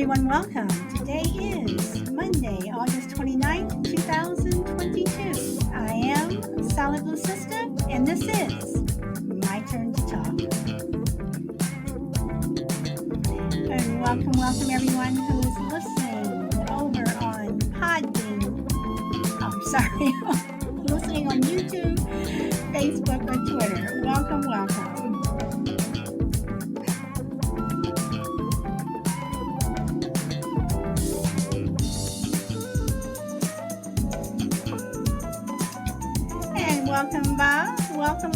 everyone, welcome. Today is Monday, August 29th, 2022. I am Solid Blue Sister, and this is My Turn to Talk. And welcome everyone who is listening over on Podbean. I'm sorry, listening on YouTube, Facebook, or Twitter. Welcome. And welcome, Bob. Welcome.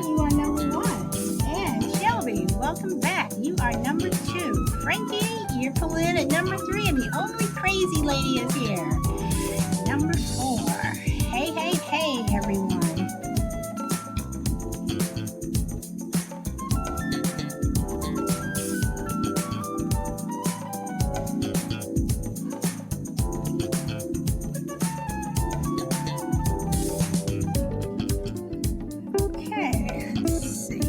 You are number one. And Shelby, welcome back. You are number two. Frankie, you're pulling in at number three, and the only crazy lady is here. Number four. Hey, everyone. Okay, let's see.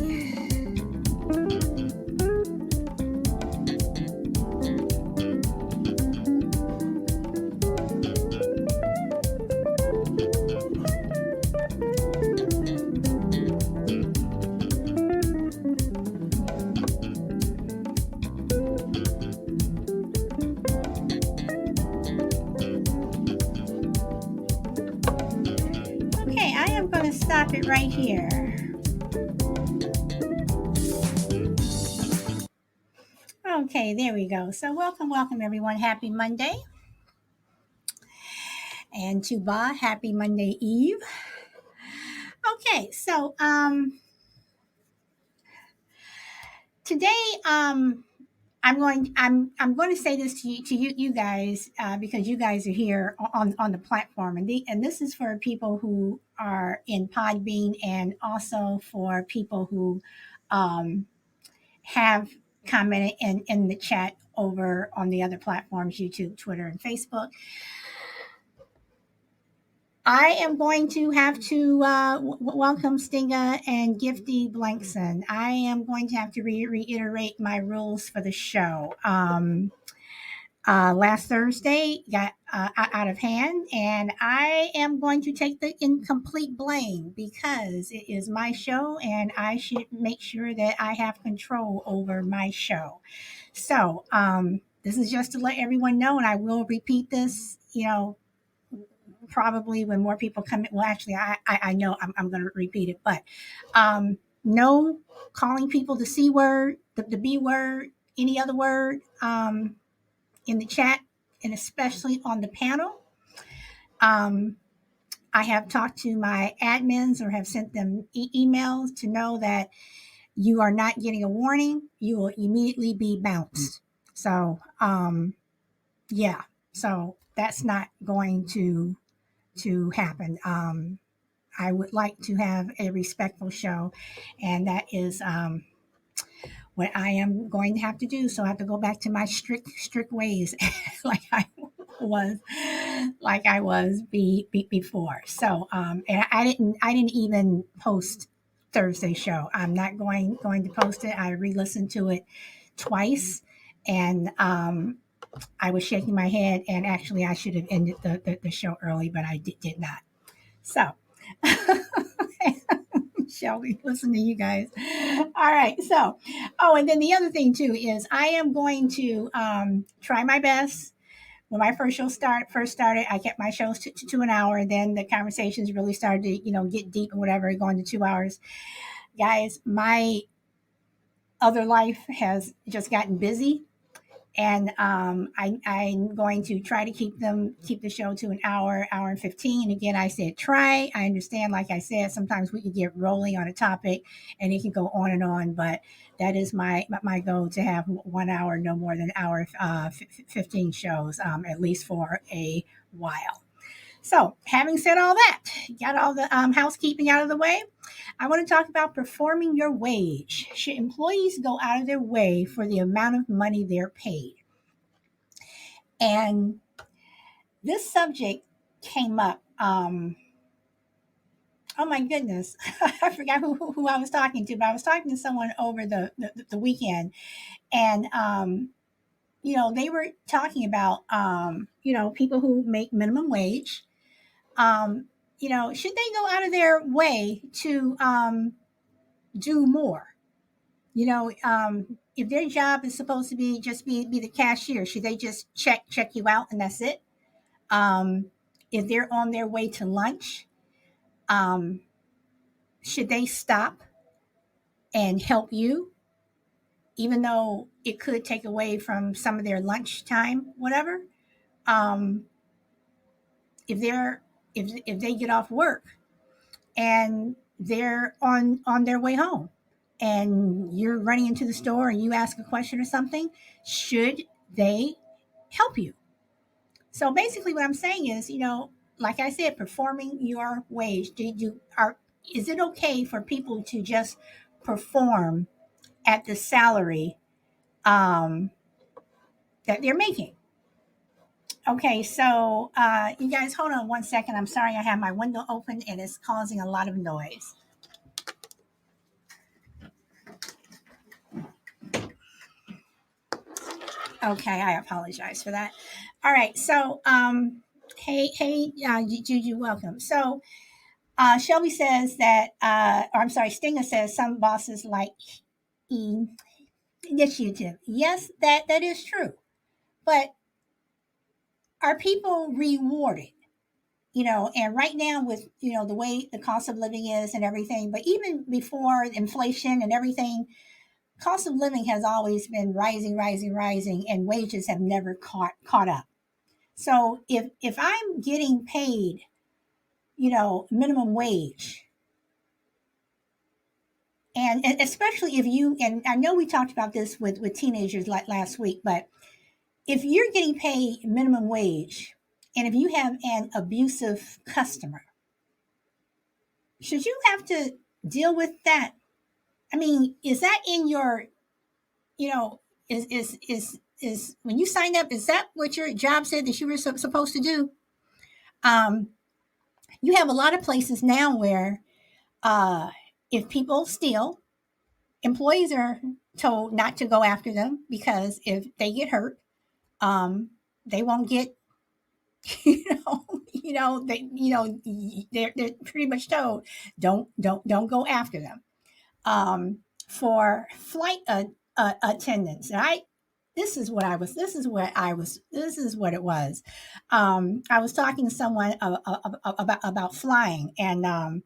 Okay, I am going to stop it right here. Okay, there we go. So welcome everyone. Happy Monday. And to Ba, happy Monday Eve. Okay, so today I'm going to say this to you guys because you guys are here on the platform, and this is for people who are in Podbean, and also for people who have commented in the chat over on the other platforms, YouTube, Twitter, and Facebook. I am going to have to welcome Stinga and Gifty Blankson. I am going to have to reiterate my rules for the show. Last Thursday got out of hand, and I am going to take the incomplete blame because it is my show, and I should make sure that I have control over my show. So this is just to let everyone know, and I will repeat this, probably when more people come in. Well, actually, I know I'm going to repeat it, but no calling people the C word, the B word, any other word in the chat, and especially on the panel. I have talked to my admins or have sent them emails to know that you are not getting a warning. You will immediately be bounced. So, yeah. So that's not going to happen. I would like to have a respectful show, and that is what I am going to have to do. So I have to go back to my strict ways, like I was before. So and I didn't even post Thursday show. I'm not going to post it. I re-listened to it twice, and I was shaking my head, and actually I should have ended the show early, but I did not. So, Shelby, listen to you guys. All right. So, and then the other thing too is I am going to try my best. When my first started, I kept my shows to an hour, and then the conversations really started to, get deep and whatever, going to 2 hours. Guys, my other life has just gotten busy, and I'm going to try to keep the show to an hour and 15. Again, I said try. I understand, like I said, sometimes we can get rolling on a topic and it can go on and on, but that is my goal, to have 1 hour, no more than hour 15 shows, at least for a while. So, having said all that, got all the housekeeping out of the way, I want to talk about performing your wage. Should employees go out of their way for the amount of money they're paid? And this subject came up. Oh my goodness, I forgot who I was talking to, but I was talking to someone over the weekend, and they were talking about, people who make minimum wage. Should they go out of their way to do more? If their job is supposed to be just be the cashier, should they just check you out and that's it? Um, if they're on their way to lunch, um, should they stop and help you, even though it could take away from some of their lunch time, whatever? Um, if they're if they get off work and they're on their way home and you're running into the store and you ask a question or something, should they help you? So basically what I'm saying is, like I said, performing your wage. Is it okay for people to just perform at the salary um, that they're making? Okay, so you guys hold on one second. I'm sorry, I have my window open and it's causing a lot of noise. Okay, I apologize for that. All right, so hey, Juju, welcome. So Shelby says that, or I'm sorry, Stinger says some bosses like e- initiative. Yes, that is true, but are people rewarded? And right now with the way the cost of living is and everything, but even before inflation and everything, cost of living has always been rising, rising, rising, and wages have never caught up. So if I'm getting paid, minimum wage, and especially if you, and I know we talked about this with teenagers like last week, but if you're getting paid minimum wage, and if you have an abusive customer, should you have to deal with that? I mean, is that in your, you know, is when you signed up, is that what your job said that you were supposed to do? Um, you have a lot of places now where uh, if people steal, employees are told not to go after them because if they get hurt, they won't get, they're pretty much told don't go after them. For flight attendants, and this is what it was. I was talking to someone about flying, and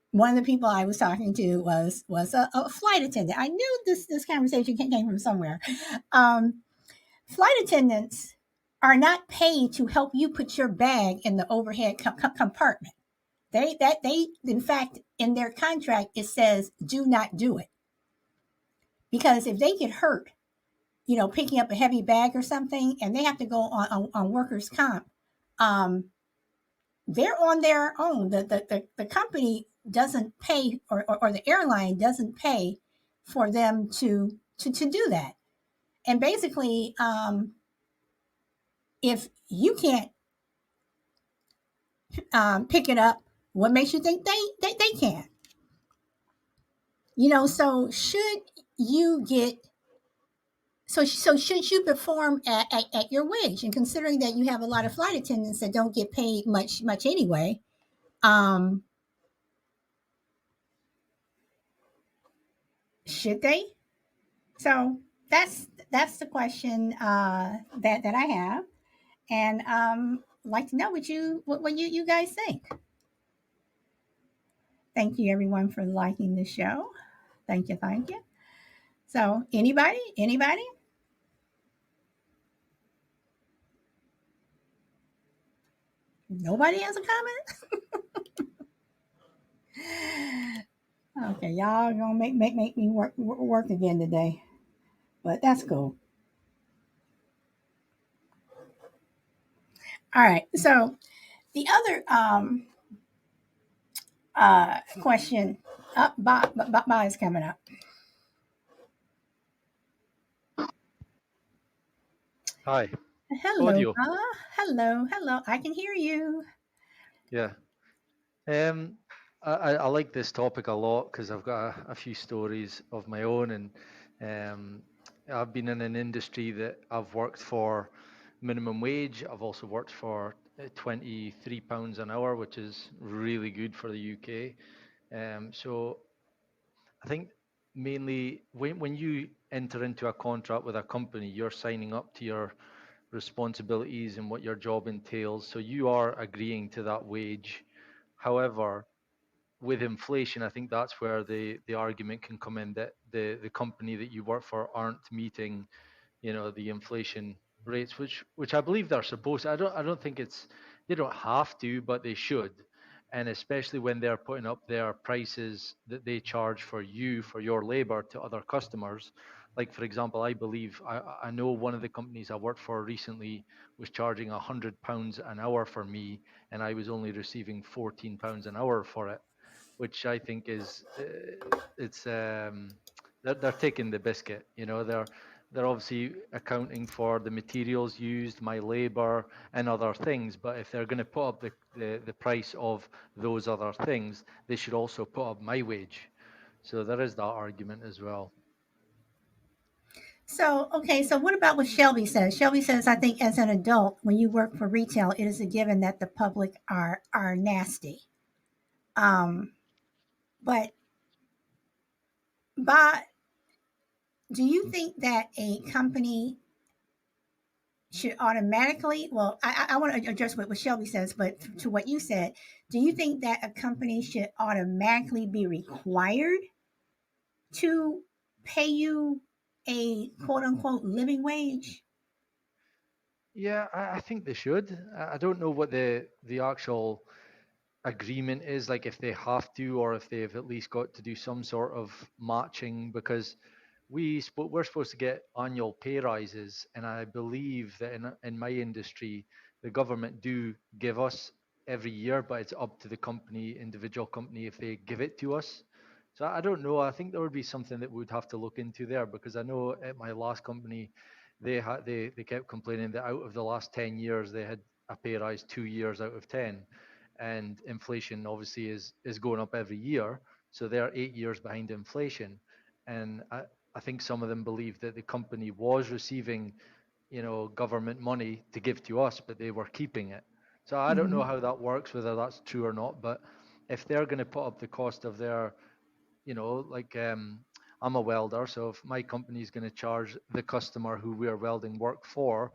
one of the people I was talking to was a flight attendant. I knew this conversation came from somewhere. Um, Flight attendants are not paid to help you put your bag in the overhead compartment. They in fact in their contract it says do not do it, because if they get hurt, picking up a heavy bag or something, and they have to go on workers comp, um, they're on their own. The company doesn't pay, or the airline doesn't pay for them to do that. And basically, if you can't pick it up, what makes you think they can? So you get should you perform at your wage? And considering that you have a lot of flight attendants that don't get paid much anyway, um, should they? So that's the question that I have, and I'd like to know what you guys think. Thank you everyone for liking the show. Thank you. So anybody, nobody has a comment. Okay, y'all gonna make me work again today, but that's cool. All right. So the other question, Bob is coming up. Hi, Hello, audio. Bob. Hello. I can hear you. Yeah. Um, I like this topic a lot because I've got a few stories of my own, and um, I've been in an industry that I've worked for minimum wage. I've also worked for £23 an hour, which is really good for the UK. So I think mainly when you enter into a contract with a company, you're signing up to your responsibilities and what your job entails. So you are agreeing to that wage. However, with inflation, I think that's where the argument can come in that the company that you work for aren't meeting, the inflation rates, which I believe they're supposed to. I don't think they don't have to, but they should. And especially when they're putting up their prices that they charge for you for your labor to other customers. Like for example, I believe I know one of the companies I worked for recently was charging £100 an hour for me, and I was only receiving £14 an hour for it, which I think is it's they're taking the biscuit. They're obviously accounting for the materials used, my labor, and other things. But if they're going to put up the price of those other things, they should also put up my wage. So there is that argument as well. So, okay, so what about what Shelby says? Shelby says, I think as an adult, when you work for retail, it is a given that the public are nasty. Um, but but do you think that a company should automatically, well, I want to address what Shelby says, but to what you said, do you think that a company should automatically be required to pay you a quote unquote living wage? Yeah, I think they should. I don't know what the actual agreement is, like if they have to or if they've at least got to do some sort of matching, because we're supposed to get annual pay rises, and I believe that in my industry the government do give us every year, but it's up to the individual company if they give it to us. So I don't know. I think there would be something that we'd have to look into there, because I know at my last company they kept complaining that out of the last 10 years they had a pay rise 2 years out of 10, and inflation obviously is going up every year, so they're 8 years behind inflation. And I think some of them believe that the company was receiving, government money to give to us, but they were keeping it. So I don't know Hmm. how that works, whether that's true or not. But if they're going to put up the cost of their, like I'm a welder, so if my company is going to charge the customer who we are welding work for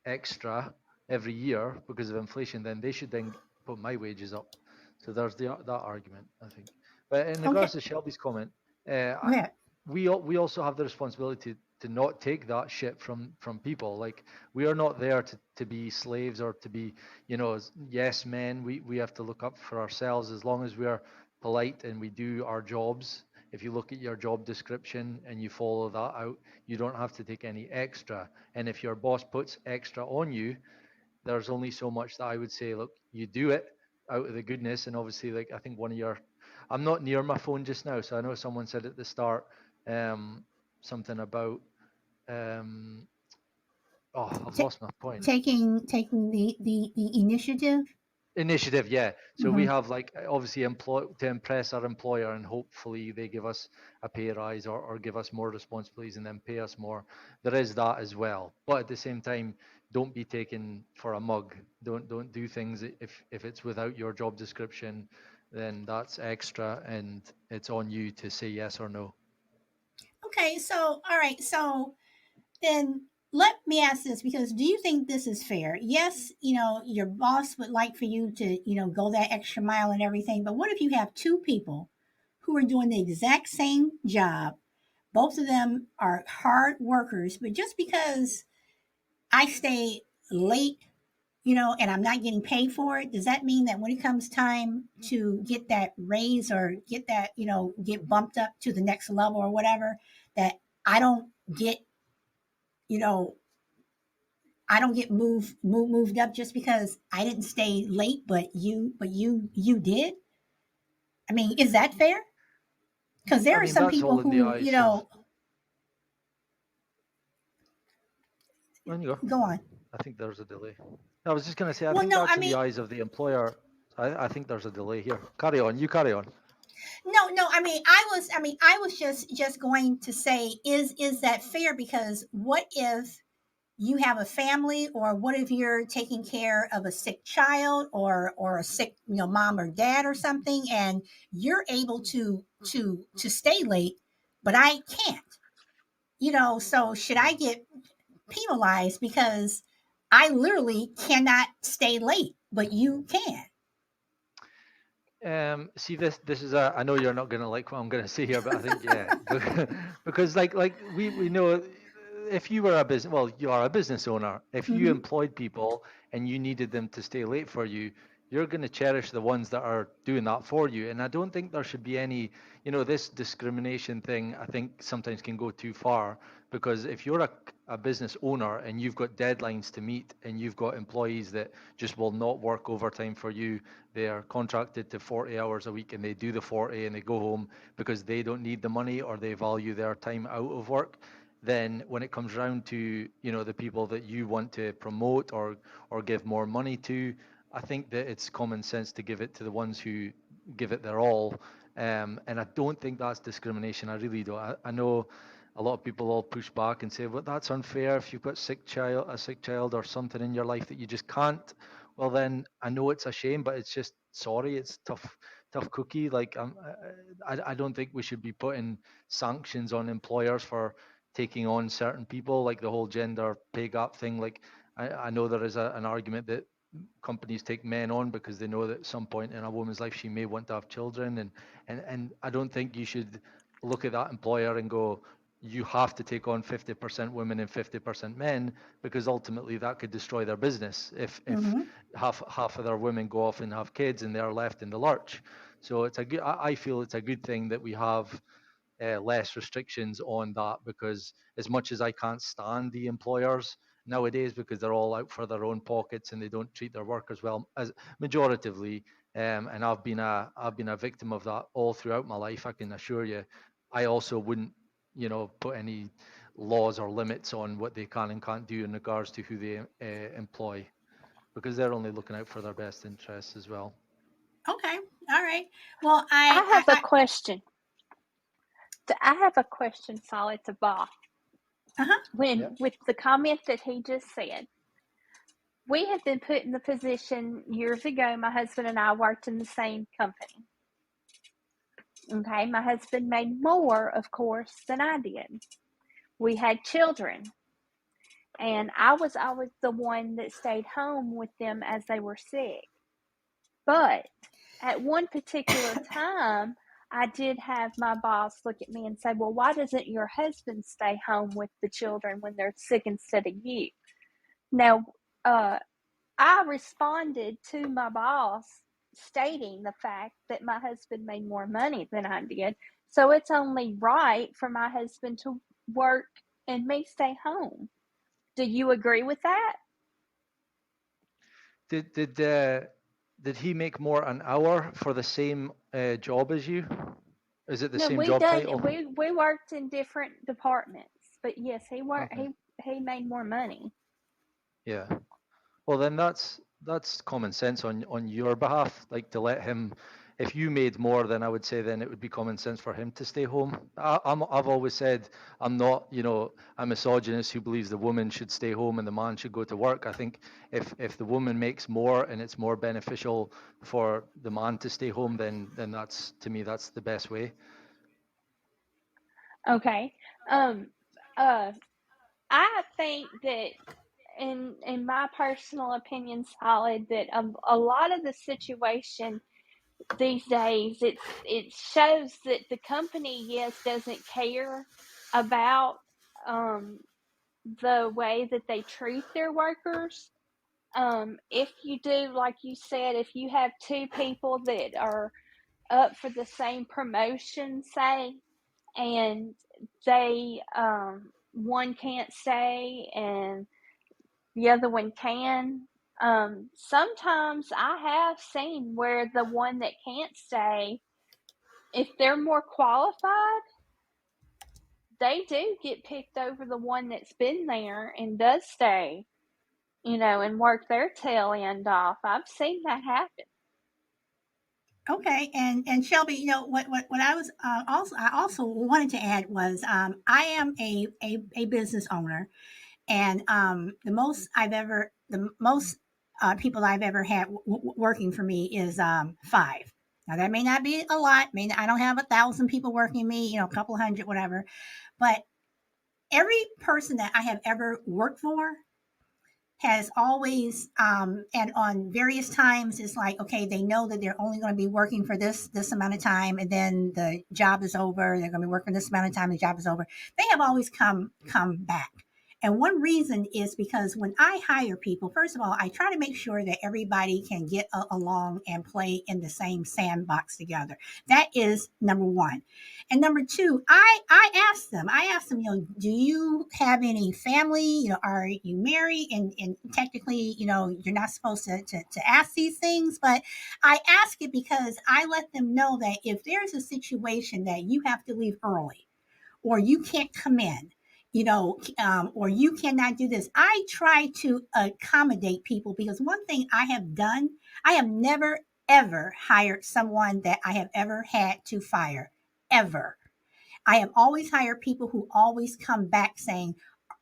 extra every year because of inflation, then they should then put my wages up. So there's that argument, I think. But in regards Okay, to Shelby's comment, go ahead. we also have the responsibility to not take that shit from people. Like, we are not there to be slaves or to be, yes men. We have to look up for ourselves as long as we are polite and we do our jobs. If you look at your job description and you follow that out, you don't have to take any extra. And if your boss puts extra on you, there's only so much that I would say, look, you do it out of the goodness. And obviously, like, I think I'm not near my phone just now, so I know someone said at the start um, something about, um, oh, I've Ta- lost my point. taking the initiative. Initiative, yeah. So we Hmm. have, like, obviously employ to impress our employer, and hopefully they give us a pay rise, or give us more responsibilities and then pay us more. There is that as well, but at the same time, don't be taken for a mug. Don't do things if it's without your job description, then that's extra, and it's on you to say yes or no. Okay, so all right, so then let me ask this, because do you think this is fair? Yes, your boss would like for you to, go that extra mile and everything, but what if you have two people who are doing the exact same job? Both of them are hard workers, but just because I stay late, and I'm not getting paid for it, does that mean that when it comes time to get that raise or get that, get bumped up to the next level or whatever, that I don't get, you know, I don't get moved up just because I didn't stay late, but you did? I mean, is that fair? Because I there are mean, some that's people all in the who, eyes of. When you go, go on. I think there's a delay. I was just going to say, I Well, think no, that's I in the mean, eyes of the employer. I think there's a delay here. Carry on. You carry on. no, no. I was just going to say, is that fair? Because what if you have a family, or what if you're taking care of a sick child, or a sick, mom or dad or something, and you're able to stay late, but I can't. So should I get penalized because I literally cannot stay late, but you can? See, this is a. I know you're not gonna like what I'm gonna say here, but I think yeah, because like we know, if you were a business, well, you are a business owner. If you Mm-hmm. employed people and you needed them to stay late for you, you're gonna cherish the ones that are doing that for you. And I don't think there should be any, this discrimination thing. I think sometimes can go too far, because if you're a business owner and you've got deadlines to meet and you've got employees that just will not work overtime for you, they are contracted to 40 hours a week and they do the 40 and they go home because they don't need the money or they value their time out of work. Then when it comes round to, the people that you want to promote or give more money to, I think that it's common sense to give it to the ones who give it their all. And I don't think that's discrimination. I really don't. I know a lot of people all push back and say, well, that's unfair if you've got a sick child or something in your life that you just can't. Well, then I know it's a shame, but it's just sorry, it's tough cookie. Like I don't think we should be putting sanctions on employers for taking on certain people, like the whole gender pay gap thing. Like I know there is an argument that companies take men on because they know that at some point in a woman's life she may want to have children, and I don't think you should look at that employer and go, you have to take on 50% women and 50% men, because ultimately that could destroy their business if Mm-hmm. half of their women go off and have kids and they're left in the lurch. So it's a good. I feel it's a good thing that we have less restrictions on that, because as much as I can't stand the employers nowadays because they're all out for their own pockets and they don't treat their workers well, as majoritively, and I've been a victim of that all throughout my life. I can assure you, I also wouldn't put any laws or limits on what they can and can't do in regards to who they employ, because they're only looking out for their best interests as well. Okay. All right. Well, I have a question. I have a question, Solid, to Bob. uh-huh. Yeah. With the comment that he just said, we have been put in the position years ago. My husband and I worked in the same company. Okay, my husband made more, of course, than I did. We had children, and I was always the one that stayed home with them as they were sick. But at one particular time, I did have my boss look at me and say, well, why doesn't your husband stay home with the children when they're sick instead of you? Now, uh, I responded to my boss stating the fact that my husband made more money than I did. So it's only right for my husband to work and me stay home. Do you agree with that? Did did uh, did he make more an hour for the same job as you? Is it the No, same job title? we worked in different departments, but yes, Okay. he made more money. Yeah. Well, then that's common sense on your behalf. Like, to let him, if you made more, then I would say then it would be common sense for him to stay home. I've always said I'm not, a misogynist who believes the woman should stay home and the man should go to work. I think if the woman makes more and it's more beneficial for the man to stay home, then that's, to me, that's the best way. Okay. Um uh I think that in my personal opinion, Solid, that a lot of the situation these days, it shows that the company, yes, doesn't care about um the way that they treat their workers. If you do, like you said, if you have two people that are up for the same promotion, say, and they one can't stay and the other one can. Sometimes I have seen where the one that can't stay, if they're more qualified, they do get picked over the one that's been there and does stay, and work their tail end off. I've seen that happen. Okay, and Shelby, what I was I also wanted to add was I am a business owner, and the most people I've ever had working for me is five. Now that may not be a lot. I don't have 1,000 people working me, a couple hundred, whatever. But every person that I have ever worked for has always and on various times it's like, okay, they know that they're only going to be working for this amount of time, and then the job is over. They're going to be working this amount of time, the job is over. They have always come back. And one reason is because when I hire people, first of all, I try to make sure that everybody can get along and play in the same sandbox together. That is number one. And number two, I asked them, do you have any family? Are you married? And technically, you're not supposed to ask these things, but I ask it because I let them know that if there's a situation that you have to leave early, or you can't come in, or you cannot do this, I try to accommodate people, because one thing I have done, I have never ever hired someone that I have ever had to fire, ever. I have always hired people who always come back saying,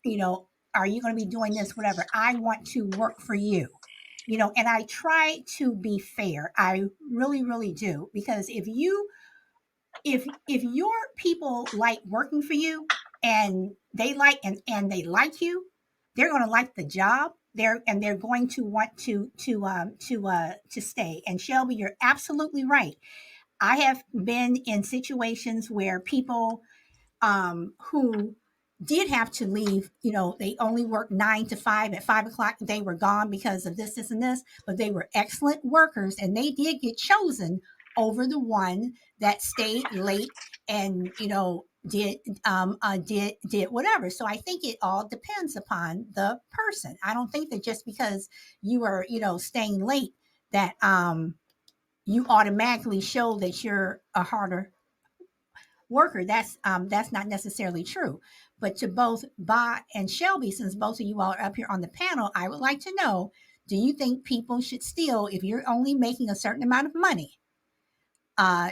you know, are you going to be doing this? Whatever. I want to work for you. And I try to be fair. I really, really do. Because if your people like working for you, and they like you, they're going to like the job. They're going to want to stay. And Shelby, you're absolutely right. I have been in situations where people who did have to leave. They only worked 9 to 5. At 5 o'clock, they were gone because of this, and this, but they were excellent workers, and they did get chosen over the one that stayed late and, did whatever. So I think it all depends upon the person. I don't think that just because you are, staying late, that you automatically show that you're a harder worker. That's not necessarily true. But to both Ba and Shelby, since both of you all are up here on the panel, I would like to know: do you think people should still, if you're only making a certain amount of money,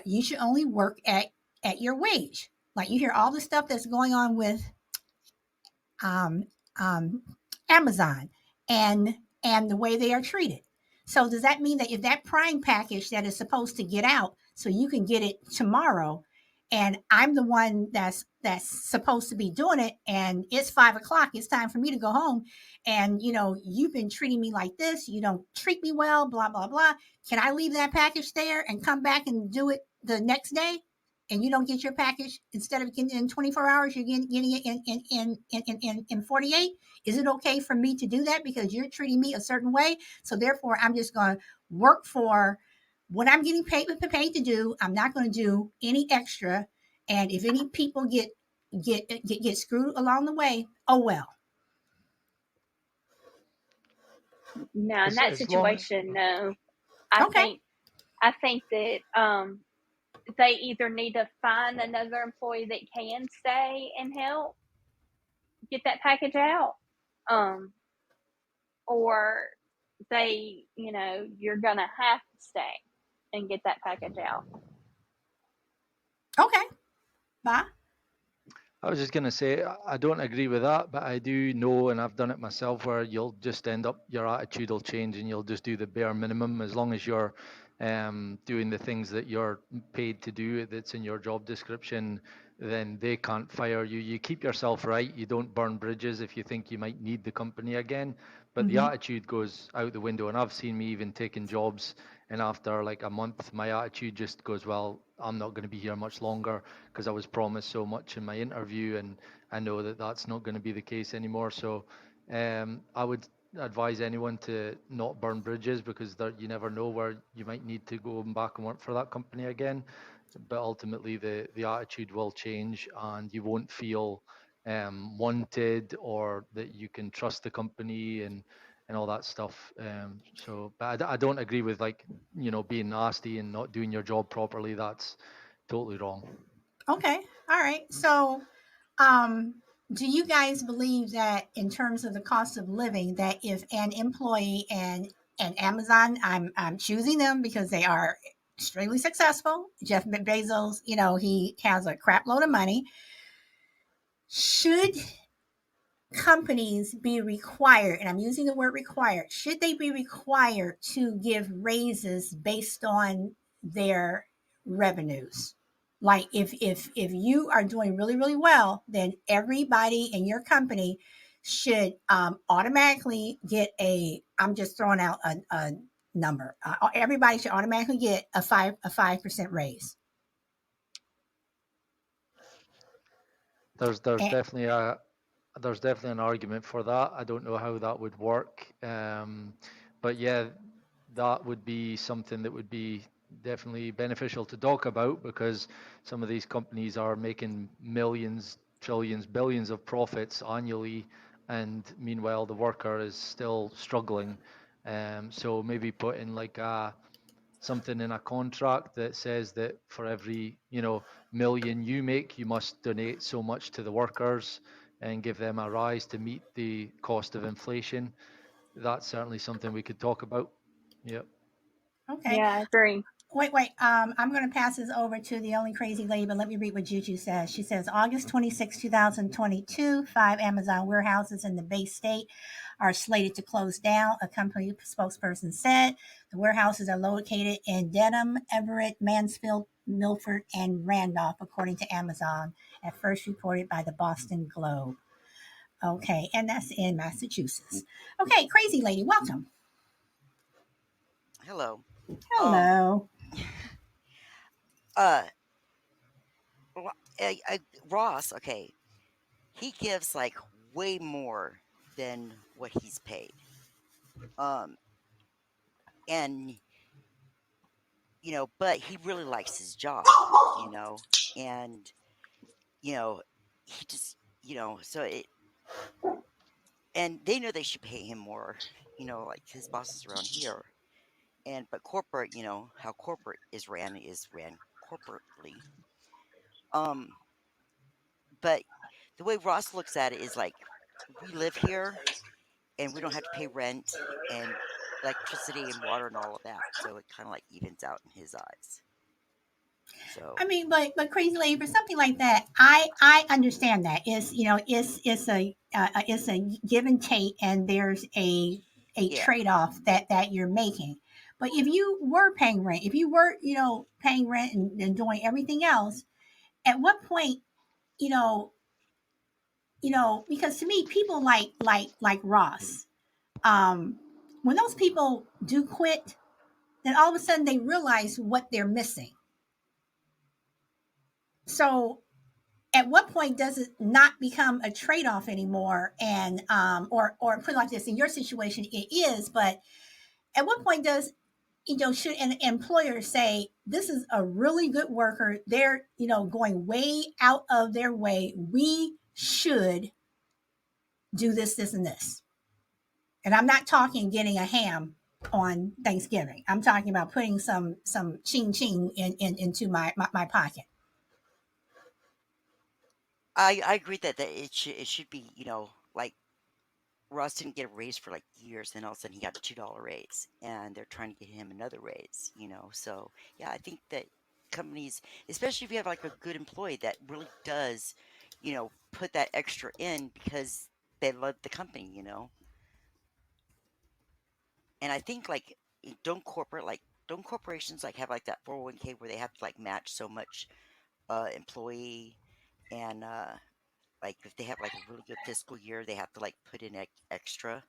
you should only work at your wage? Like, you hear all the stuff that's going on with um, um, Amazon, and the way they are treated. So does that mean that if that Prime package that is supposed to get out so you can get it tomorrow, and I'm the one that's supposed to be doing it, and it's 5 o'clock, it's time for me to go home, and you've been treating me like this, you don't treat me well, blah blah blah. Can I leave that package there and come back and do it the next day? And you don't get your package, instead of getting it in 24 hours, you're getting it in 48. Is it okay for me to do that because you're treating me a certain way? So therefore, I'm just going to work for what I'm getting paid to do. I'm not going to do any extra. And if any people get screwed along the way, oh well. No, in that as long situation, no. I Okay. think I think that they either need to find another employee that can stay and help get that package out, um, or you're gonna have to stay and get that package out. Okay. Bye. I was just going to say, I don't agree with that, but I do know, and I've done it myself, where you'll just end up, your attitude will change and you'll just do the bare minimum. As long as you're doing the things that you're paid to do, that's in your job description, then they can't fire you. You keep yourself right. You don't burn bridges if you think you might need the company again. But the Mm-hmm. attitude goes out the window. And I've seen me even taking jobs, and after like a month, my attitude just goes, well, I'm not going to be here much longer because I was promised so much in my interview, and I know that that's not going to be the case anymore. So I would advise anyone to not burn bridges, because you never know where you might need to go back and work for that company again. But ultimately, the attitude will change, and you won't feel wanted, or that you can trust the company, and all that stuff. But I don't agree with, like, being nasty and not doing your job properly. That's totally wrong. Okay. All right. So, um, do you guys believe that in terms of the cost of living, that if an employee and Amazon, I'm choosing them because they are extremely successful. Jeff Bezos, he has a crap load of money. Should companies be required, and I'm using the word required, should they be required to give raises based on their revenues? Like if you are doing really, really well, then everybody in your company should automatically get I'm just throwing out a number. Everybody should automatically get a 5% raise. There's And definitely a there's definitely an argument for that. I don't know how that would work, but yeah, that would be something that would be definitely beneficial to talk about, because some of these companies are making millions, trillions, billions of profits annually, and meanwhile the worker is still struggling. So maybe put in like something in a contract that says that for every million you make, you must donate so much to the workers and give them a rise to meet the cost of inflation. That's certainly something we could talk about. Yep. okay. Yeah, I agree. Wait. I'm going to pass this over to the only crazy lady, but let me read what Juju says. She says, August 26, 2022, 5 Amazon warehouses in the Bay State are slated to close down. A company spokesperson said the warehouses are located in Dedham, Everett, Mansfield, Milford, and Randolph, according to Amazon, at first reported by the Boston Globe. Okay, and that's in Massachusetts. Okay, crazy lady, welcome. Hello. Um. Hello. Uh. Ro- Ross. Okay. He gives like way more than what he's paid. Um. And but he really likes his job. You know. And you know, he just so it. And they know they should pay him more. Like his bosses around here. And but corporate. How corporate is ran corporately. Um. But the way Ross looks at it is like we live here and we don't have to pay rent and electricity and water and all of that. So it kind of like evens out in his eyes. I So mean, but crazy lady for something like that, I understand that it's a give and take, and there's a yeah, trade off that you're making. But if you were paying rent, if you were paying rent and doing everything else, at what point you know because to me people like Ross, um, when those people do quit, then all of a sudden they realize what they're missing. So at what point does it not become a trade-off anymore, and or put it like this, in your situation it is, but at what point does should an employer say this is a really good worker, they're going way out of their way, we should do this and this? And I'm not talking getting a ham on Thanksgiving, I'm talking about putting some ching ching into my pocket. I agree that it should be like Ross didn't get a raise for like years, then all of a sudden he got a $2 raise, and they're trying to get him another raise. So yeah, I think that companies, especially if you have like a good employee that really does, put that extra in because they love the company. And I think like don't corporations like have like that 401k where they have to like match so much employee and like if they have like a really good fiscal year they have to like put in extra.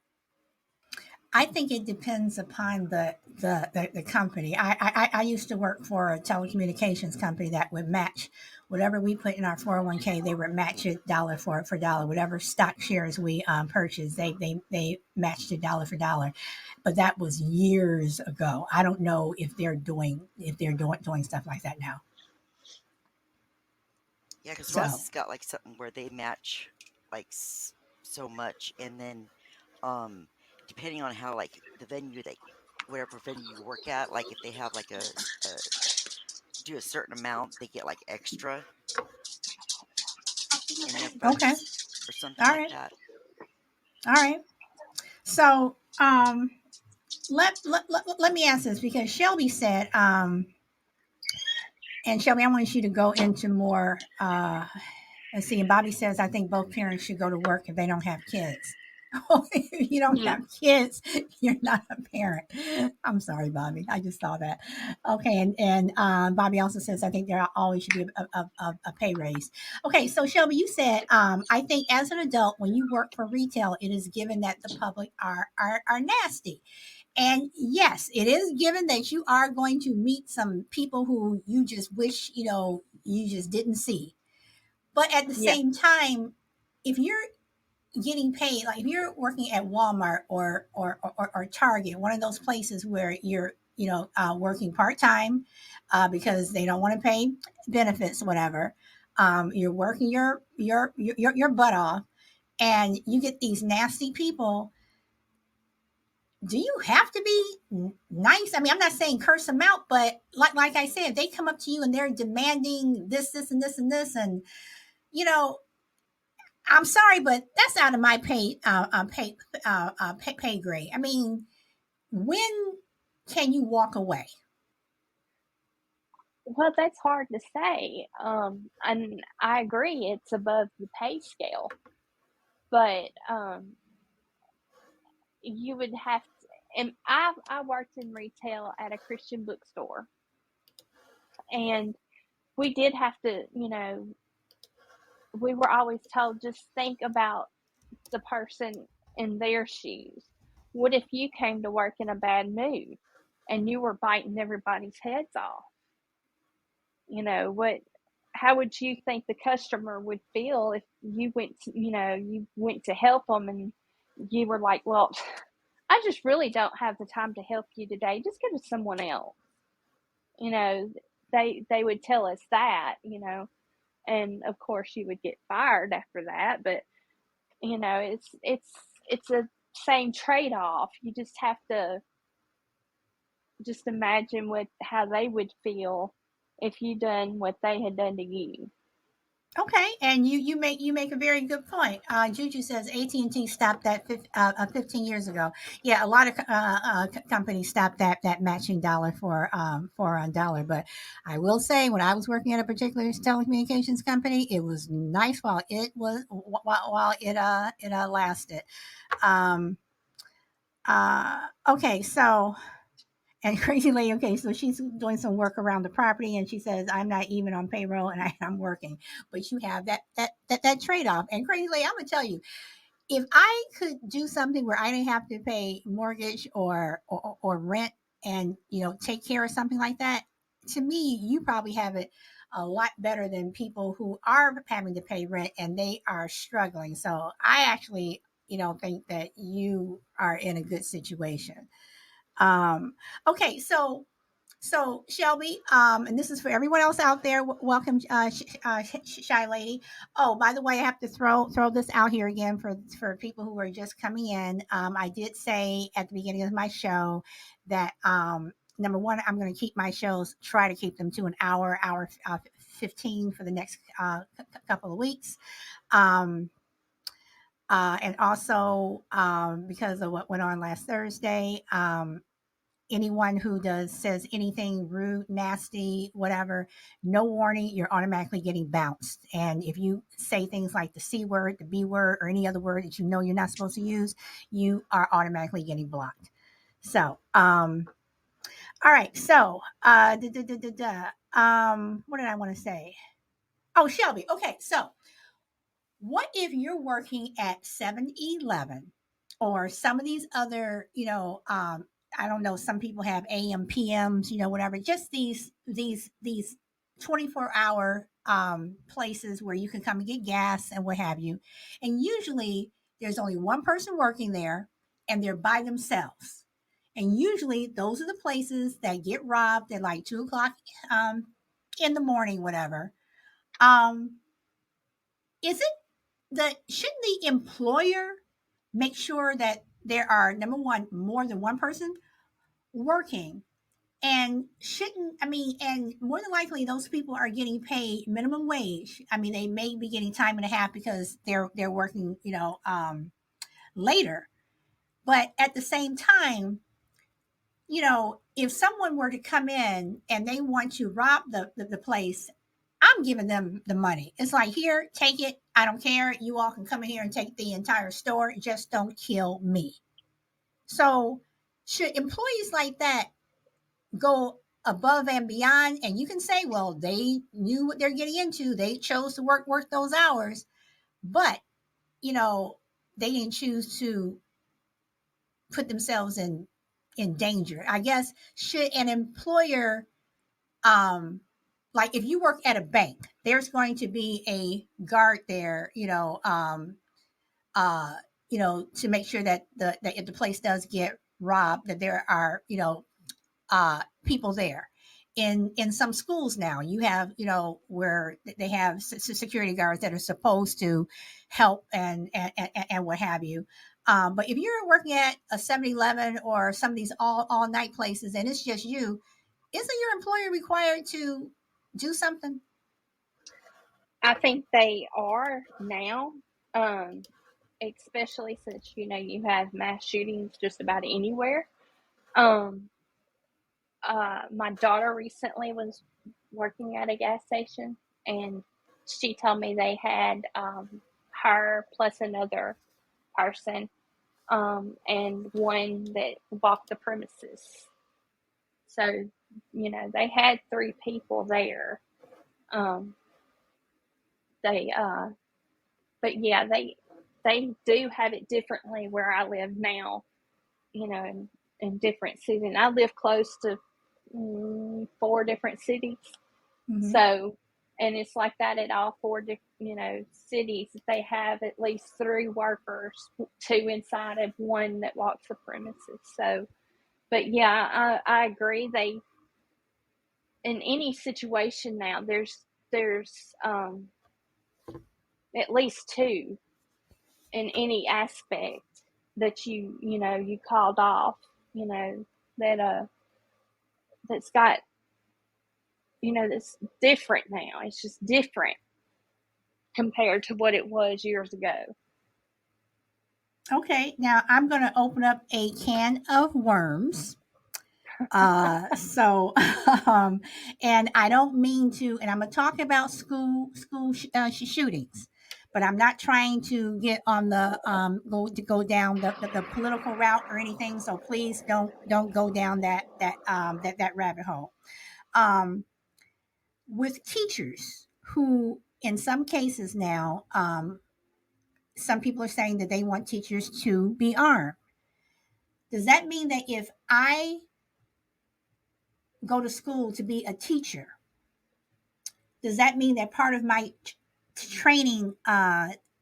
I think it depends upon the company. I used to work for a telecommunications company that would match whatever we put in our 401k. They would match it dollar for dollar. Whatever stock shares we purchased, they matched it dollar for dollar. But that was years ago. I don't know if they're doing stuff like that now. Yeah, because Ross So has got like something where they match like so much, and then um depending on how like the venue that whatever venue you work at, like if they have like a do a certain amount, they get like extra in their okay, funds or something all like right, that. all right. So let me ask this, because Shelby said, And Shelby, I want you to go into more. Let's see. And Bobby says, I think both parents should go to work if they don't have kids. If you don't Yeah. have kids, you're not a parent. I'm sorry, Bobby. I just saw that. Okay, and Bobby also says, I think there always should be a pay raise. Okay, so Shelby, you said, I think as an adult, when you work for retail, it is given that the public are nasty. And yes, it is given that you are going to meet some people who you just wish, you just didn't see. But at the Yeah. same time, if you're getting paid, like if you're working at Walmart or Target, one of those places where you're, working part time because they don't want to pay benefits, whatever. You're working your butt off, and you get these nasty people. Do you have to be nice? I mean, I'm not saying curse them out, but like I said, they come up to you and they're demanding this, and this, and this, and you know, I'm sorry, but that's out of my pay grade. I mean, when can you walk away? Well, that's hard to say. And I agree, it's above the pay scale, but you would have to. And I worked in retail at a Christian bookstore, and we did have to, we were always told, just think about the person in their shoes. What if you came to work in a bad mood and you were biting everybody's heads off? What, how would you think the customer would feel if you went to help them and you were like, well, I just really don't have the time to help you today. Just go to someone else. You know, they would tell us that, and of course you would get fired after that, but it's a same trade-off. You just have to just imagine how they would feel if you done what they had done to you. Okay, and you make a very good point. Juju says AT&T stopped that 15 years ago. Yeah, a lot of companies stopped that matching dollar for a dollar. But I will say, when I was working at a particular telecommunications company, it was nice while it lasted. Um, okay, so. And Crazy Lady, okay, so she's doing some work around the property, and she says, "I'm not even on payroll, and I'm working." But you have that trade off. And Crazy Lady, I'm gonna tell you, if I could do something where I didn't have to pay mortgage or rent, and take care of something like that, to me, you probably have it a lot better than people who are having to pay rent and they are struggling. So I actually, think that you are in a good situation. Um, okay, so Shelby, and this is for everyone else out there. Welcome, Shy Lady. Oh, by the way, I have to throw this out here again for people who are just coming in. I did say at the beginning of my show that number one, I'm going to keep my shows, try to keep them to an hour 15 for the next couple of weeks. Um, and also, because of what went on last Thursday, anyone who says anything rude, nasty, whatever, no warning, you're automatically getting bounced. And if you say things like the C word, the B word, or any other word that you're not supposed to use, you are automatically getting blocked. So, all right. So, what did I want to say? Oh, Shelby. Okay. So, what if you're working at 7-Eleven or some of these other, I don't know, some people have AM, PMs, whatever, just these 24-hour places where you can come and get gas and what have you. And usually there's only one person working there and they're by themselves. And usually those are the places that get robbed at like 2 o'clock um, in the morning, whatever. Um, is it shouldn't the employer make sure that there are, number one, more than one person working? And shouldn't, I mean, and more than likely those people are getting paid minimum wage. I mean, they may be getting time and a half because they're working, later. But at the same time, if someone were to come in and they want to rob the place, I'm giving them the money. It's like, here, take it. I don't care. You all can come in here and take the entire store. Just don't kill me. So, should employees like that go above and beyond? And you can say, well, they knew what they're getting into. They chose to work those hours, but you know, they didn't choose to put themselves in danger. I guess, should an employer, um like if you work at a bank, there's going to be a guard there, uh to make sure that that if the place does get robbed, that there are, people there. In some schools now, you have, where they have security guards that are supposed to help and what have you. But if you're working at a 7-Eleven or some of these all night places and it's just you, isn't your employer required to do something? I think they are now, especially since you have mass shootings just about anywhere. Um, my daughter recently was working at a gas station, and she told me they had her plus another person, and one that walked the premises. So, they had 3 people there. Um, they, but yeah, they do have it differently where I live now. In different cities. And I live close to 4 different cities. Mm-hmm. So, and it's like that at all 4 cities. They have at least 3 workers, 2 inside of one that walks the premises. So, but yeah, I agree. They, in any situation now, there's at least 2 in any aspect that you called off, that that's got, that's different now. It's just different compared to what it was years ago. Okay, now I'm going to open up a can of worms. So, um, and I don't mean to, and I'm going to talk about school shootings, but I'm not trying to get on the go down the political route or anything. So please don't go down that rabbit hole. Um, with teachers who, in some cases now, some people are saying that they want teachers to be armed. Does that mean that if I go to school to be a teacher, does that mean that part of my training,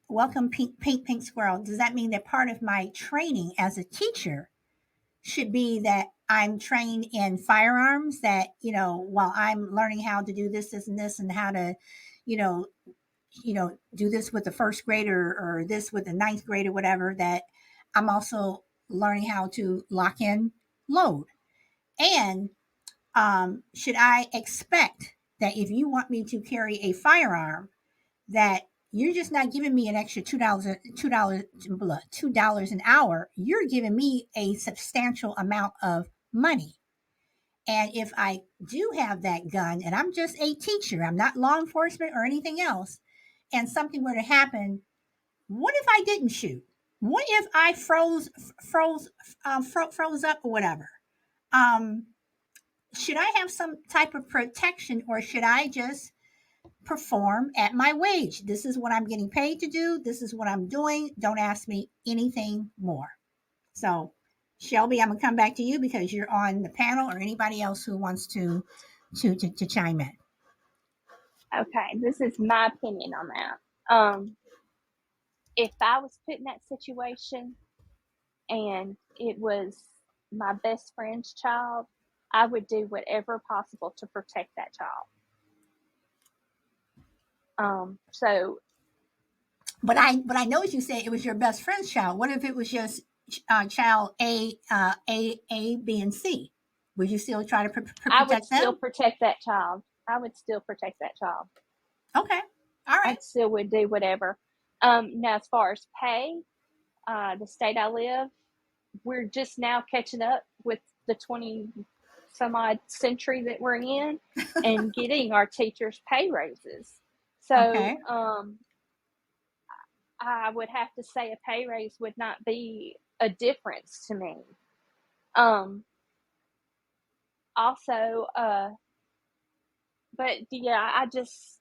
welcome pink squirrel, does that mean that part of my training as a teacher should be that I'm trained in firearms, that, while I'm learning how to do this and this and how to, you know, do this with the first grader or this with the ninth grade or whatever, that I'm also learning how to lock in load? And should I expect that if you want me to carry a firearm, that you're just not giving me an extra $2 an hour? You're giving me a substantial amount of money. And if I do have that gun and I'm just a teacher, I'm not law enforcement or anything else, and something were to happen, what if I didn't shoot? What if I froze up or whatever? Um, should I have some type of protection, or should I just perform at my wage? This is what I'm getting paid to do. This is what I'm doing. Don't ask me anything more. So, Shelby, I'm gonna come back to you because you're on the panel, or anybody else who wants to chime in. Okay, this is my opinion on that. If I was put in that situation and it was my best friend's child, I would do whatever possible to protect that child. So, But I know you said it was your best friend's child. What if it was just child A, B, and C? Would you still try to I would protect still them? protect that child. I would still protect that child. Okay, all I right. still would do whatever. Now, as far as pay, the state I live, we're just now catching up with the some odd century that we're in and getting our teachers pay raises. So Okay. I would have to say a pay raise would not be a difference to me. Um, also, but yeah, I just,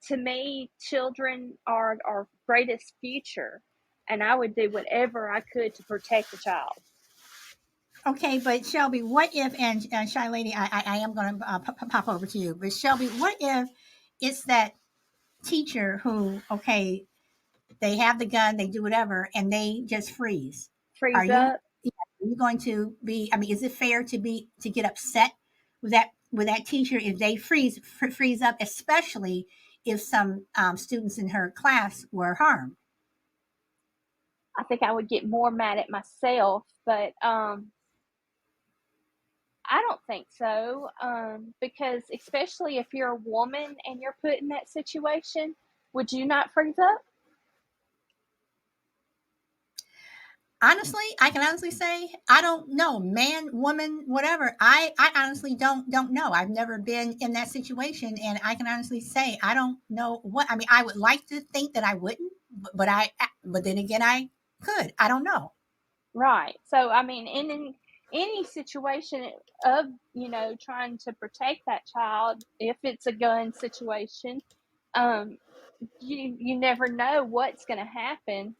to me, children are our greatest future, and I would do whatever I could to protect the child. Okay, but Shelby, what if, and Shy Lady, I am going to pop over to you, but Shelby, what if it's that teacher who, okay, they have the gun, they do whatever, and they just freeze? Are Freeze you, up. yeah, are you going to be? I mean, is it fair to get upset with that teacher if they freeze up, especially if some students in her class were harmed? I think I would get more mad at myself, but I don't think so. Because especially if you're a woman and you're put in that situation, would you not freeze up? Honestly, I can honestly say I don't know, man, woman, whatever. I honestly don't know. I've never been in that situation, and I can honestly say I don't know what. I mean, I would like to think that I wouldn't, but then again, I could. I don't know. Right. So, I mean, in any situation of, trying to protect that child, if it's a gun situation, um, you never know what's going to happen.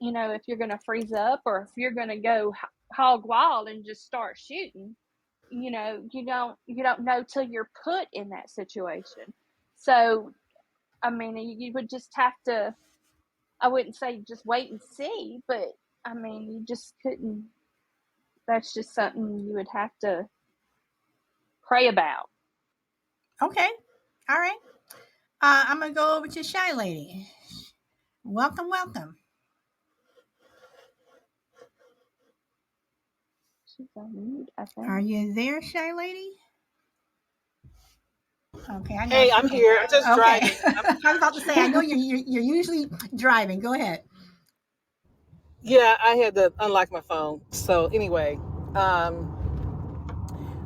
If you're going to freeze up or if you're going to go hog wild and just start shooting. You don't know till you're put in that situation. So, I mean, you would just have to. I wouldn't say just wait and see, but I mean, you just couldn't. That's just something you would have to pray about. Okay, all right. I'm gonna go over to Shy Lady. Welcome, welcome. She's on mute, I Are think. you there, Shy Lady? Okay, I know Hey, she I'm can't. here. I'm just Okay, driving. I was about to say I know you're usually driving. Go ahead. Yeah, I had to unlock my phone. So anyway, um,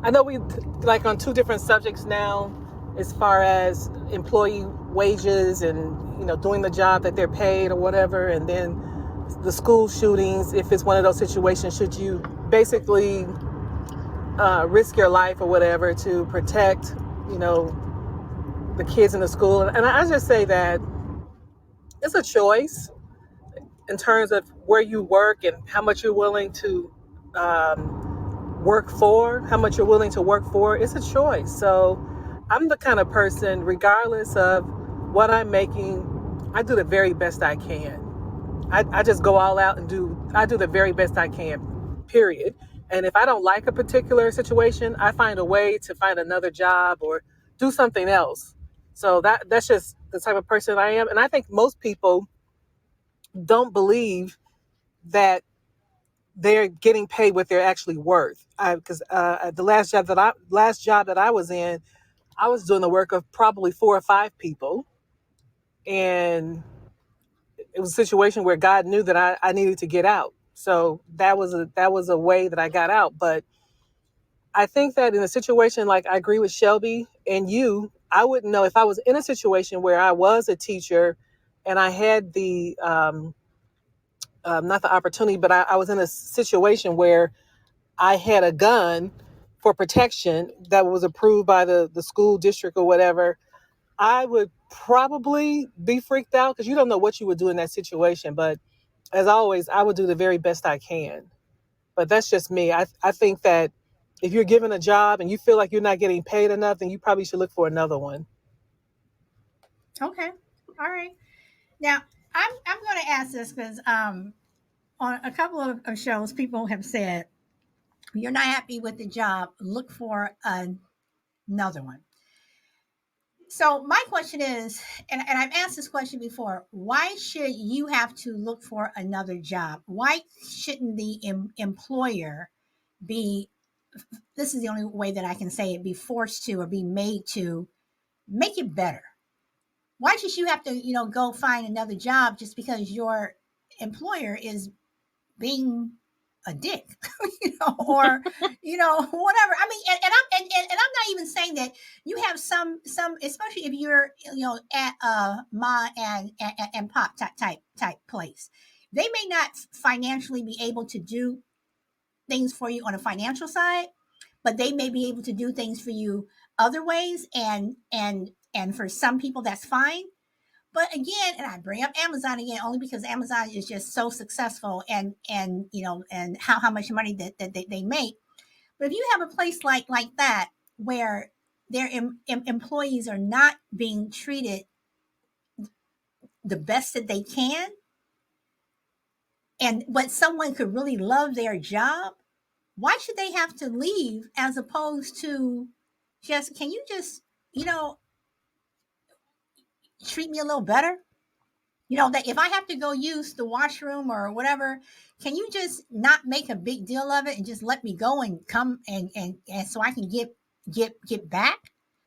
I know we like on two different subjects now, as far as employee wages and doing the job that they're paid or whatever, and then the school shootings. If it's one of those situations, should you basically risk your life or whatever to protect, you know, the kids in the school? And I just say that it's a choice in terms of where you work and how much you're willing to work for, how much you're willing to work for. It's a choice. So I'm the kind of person, regardless of what I'm making, I do the very best I can. I just go all out and I do the very best I can, period. And if I don't like a particular situation, I find a way to find another job or do something else. So that's just the type of person I am. And I think most people don't believe that they're getting paid what they're actually worth. Because the last job that I was in, I was doing the work of probably four or five people, and it was a situation where God knew that I needed to get out. So that was a way that I got out. But I think that in a situation like, I agree with Shelby and you, I wouldn't know if I was in a situation where I was a teacher and I had the not the opportunity, but I was in a situation where I had a gun for protection that was approved by the school district or whatever. I would probably be freaked out because you don't know what you would do in that situation. But as always, I would do the very best I can. But that's just me. I think that if you're given a job and you feel like you're not getting paid enough, then you probably should look for another one. Okay, all right. Now I'm going to ask this because on a couple of shows, people have said you're not happy with the job, look for another one. So my question is, and I've asked this question before, why should you have to look for another job? Why shouldn't the employer be, this is the only way that I can say it, be forced to or be made to make it better? Why should you have to, go find another job just because your employer is being a dick, or whatever. I mean, and I'm not even saying that you have some, especially if you're at ma and pop type place. They may not financially be able to do things for you on a financial side, but they may be able to do things for you other ways, and for some people that's fine. But again, and I bring up Amazon again only because Amazon is just so successful, and how much money that they make. But if you have a place like that where their employees are not being treated the best that they can, and but someone could really love their job, why should they have to leave, as opposed to just, can you just, you know treat me a little better? That if I have to go use the washroom or whatever, can you just not make a big deal of it and just let me go and come, and so I can get back?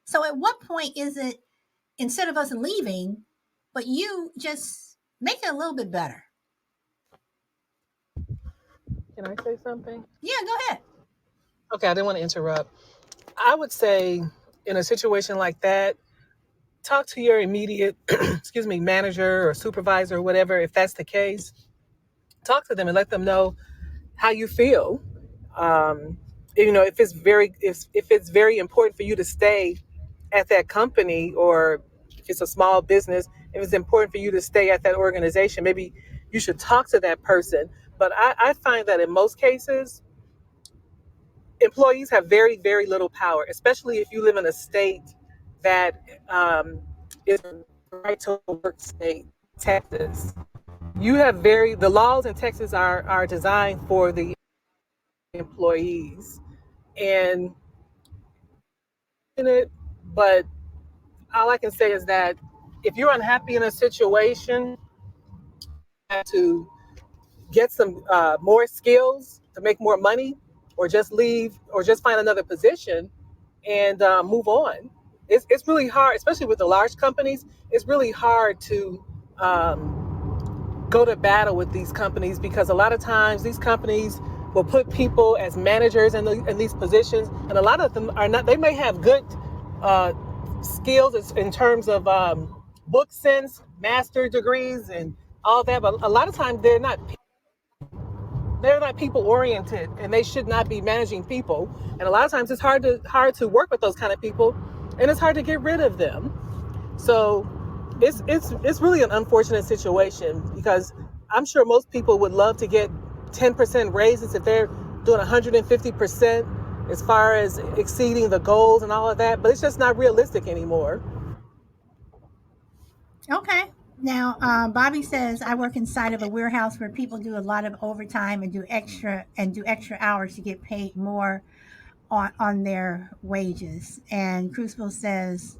So at what point is it, instead of us leaving, but you just make it a little bit better? Can I say something? Yeah, go ahead. Okay, I didn't want to interrupt. I would say in a situation like that, talk to your immediate, excuse me, manager or supervisor or whatever. If that's the case, talk to them and let them know how you feel. Um, if it's very important for you to stay at that company, or if it's a small business, if it's important for you to stay at that organization, maybe you should talk to that person. But I find that in most cases, employees have very, very little power, especially if you live in a state that is a right to work state, Texas. The laws in Texas are designed for the employees, and in it, but all I can say is that if you're unhappy in a situation, you have to get some more skills to make more money, or just leave, or just find another position and move on. It's really hard, especially with the large companies. It's really hard to go to battle with these companies, because a lot of times these companies will put people as managers in these positions, and a lot of them are not. They may have good uh, skills in terms of book sense, master degrees, and all that, but a lot of times they're not people oriented, and they should not be managing people. And a lot of times it's hard to work with those kind of people, and it's hard to get rid of them. So it's really an unfortunate situation, because I'm sure most people would love to get 10% raises if they're doing 150% as far as exceeding the goals and all of that, but it's just not realistic anymore. Okay. Now, Bobby says, I work inside of a warehouse where people do a lot of overtime and do extra hours to get paid more on their wages. And Crucible says,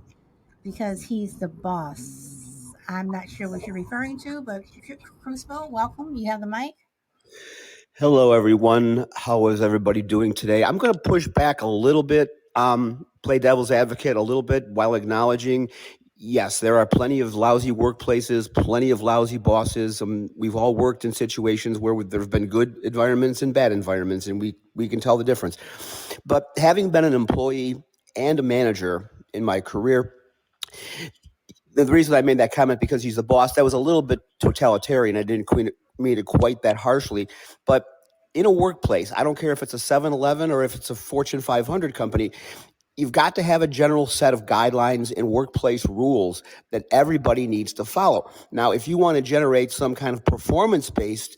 because he's the boss. I'm not sure what you're referring to, but Crucible, welcome. You have the mic. Hello, everyone. How is everybody doing today? I'm going to push back a little bit, play devil's advocate a little bit, while acknowledging, yes, there are plenty of lousy workplaces, plenty of lousy bosses. We've all worked in situations where there have been good environments and bad environments, and we can tell the difference. But having been an employee and a manager in my career, the reason I made that comment, because he's the boss, that was a little bit totalitarian. I didn't mean it quite that harshly, but in a workplace, I don't care if it's a 7-Eleven or if it's a Fortune 500 company, you've got to have a general set of guidelines and workplace rules that everybody needs to follow. Now, if you want to generate some kind of performance-based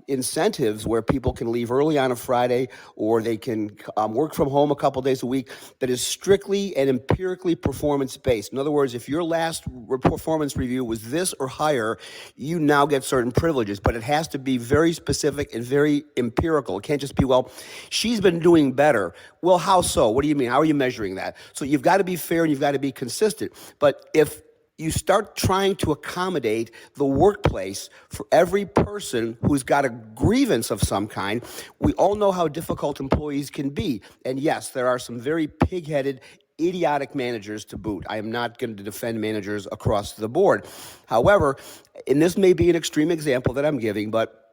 incentives where people can leave early on a Friday, or they can work from home a couple days a week, that is strictly and empirically performance-based. In other words, if your last performance review was this or higher, you now get certain privileges, but it has to be very specific and very empirical. It can't just be, well, she's been doing better. Well, how so? What do you mean? How are you measuring that? So you've got to be fair and you've got to be consistent. But if you start trying to accommodate the workplace for every person who's got a grievance of some kind, we all know how difficult employees can be. And yes, there are some very pig-headed, idiotic managers to boot. I am not going to defend managers across the board. However, and this may be an extreme example that I'm giving, but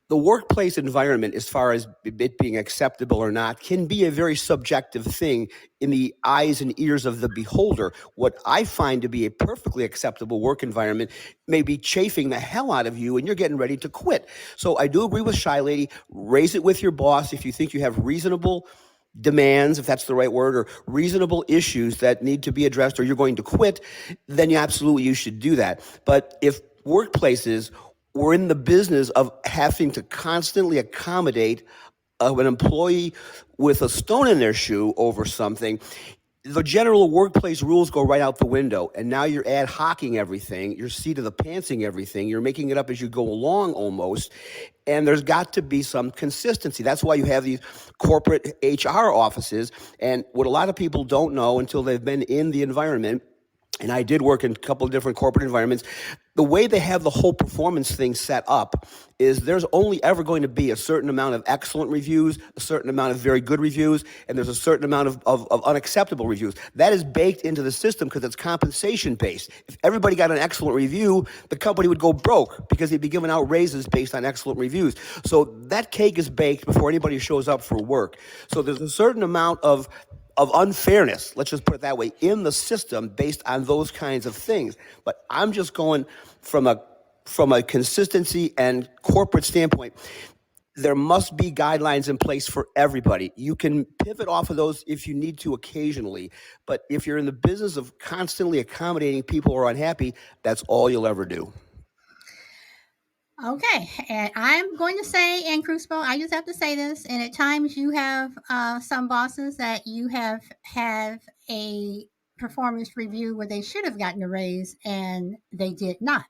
The workplace environment, as far as it being acceptable or not, can be a very subjective thing in the eyes and ears of the beholder. What I find to be a perfectly acceptable work environment may be chafing the hell out of you and you're getting ready to quit. So I do agree with Shy Lady. Raise it with your boss if you think you have reasonable demands, if that's the right word, or reasonable issues that need to be addressed, or you're going to quit, then you should do that. But if workplaces were in the business of having to constantly accommodate an employee with a stone in their shoe over something, the general workplace rules go right out the window, and now you're ad hocing everything, you're seat of the pantsing everything, you're making it up as you go along almost, and there's got to be some consistency. That's why you have these corporate HR offices, and what a lot of people don't know until they've been in the environment, and I did work in a couple of different corporate environments, the way they have the whole performance thing set up is there's only ever going to be a certain amount of excellent reviews, a certain amount of very good reviews, and there's a certain amount of unacceptable reviews. That is baked into the system because it's compensation based. If everybody got an excellent review, the company would go broke because they'd be giving out raises based on excellent reviews. So that cake is baked before anybody shows up for work. So there's a certain amount of unfairness, let's just put it that way, in the system based on those kinds of things. But I'm just going from a consistency and corporate standpoint. There must be guidelines in place for everybody. You can pivot off of those if you need to occasionally, but if you're in the business of constantly accommodating people who are unhappy, that's all you'll ever do. Okay, and I'm going to say, and Crucible, I just have to say this, and at times you have some bosses that you have a performance review where they should have gotten a raise and they did not,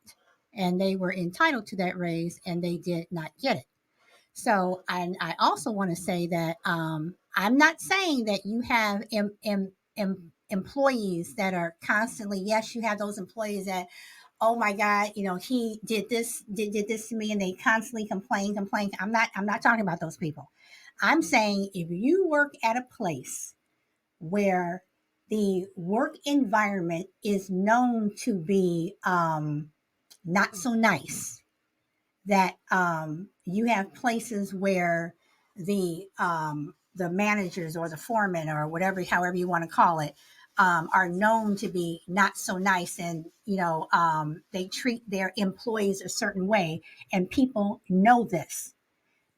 and they were entitled to that raise and they did not get it. So, and I also want to say that I'm not saying that you have employees that are constantly, yes, you have those employees that, oh my God, he did this to me, and they constantly complain. I'm not talking about those people. I'm saying if you work at a place where the work environment is known to be not so nice, that you have places where the managers or the foreman or whatever, however you want to call it, are known to be not so nice, and they treat their employees a certain way, and people know this.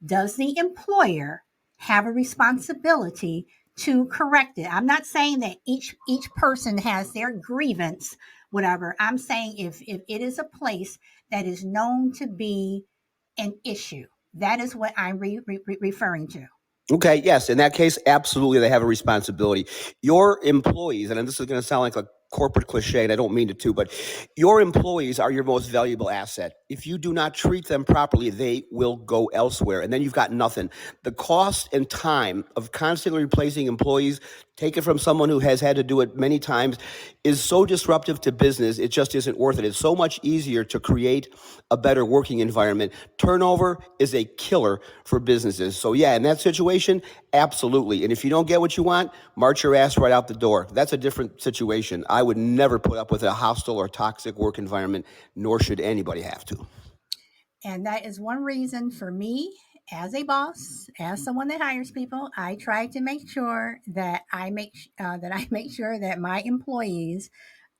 Does the employer have a responsibility to correct it? I'm not saying that each person has their grievance, whatever. I'm saying if it is a place that is known to be an issue, that is what I'm referring to. Okay, yes, in that case, absolutely, they have a responsibility. Your employees, and this is going to sound like a corporate cliche, and I don't mean it to, but your employees are your most valuable asset. If you do not treat them properly, they will go elsewhere, and then you've got nothing. The cost and time of constantly replacing employees, take it from someone who has had to do it many times, is so disruptive to business, it just isn't worth it. It's so much easier to create a better working environment. Turnover is a killer for businesses. So yeah, in that situation, absolutely. And if you don't get what you want, march your ass right out the door. That's a different situation. I would never put up with a hostile or toxic work environment, nor should anybody have to. And that is one reason for me, as a boss, as someone that hires people, I try to make sure that I make sure that my employees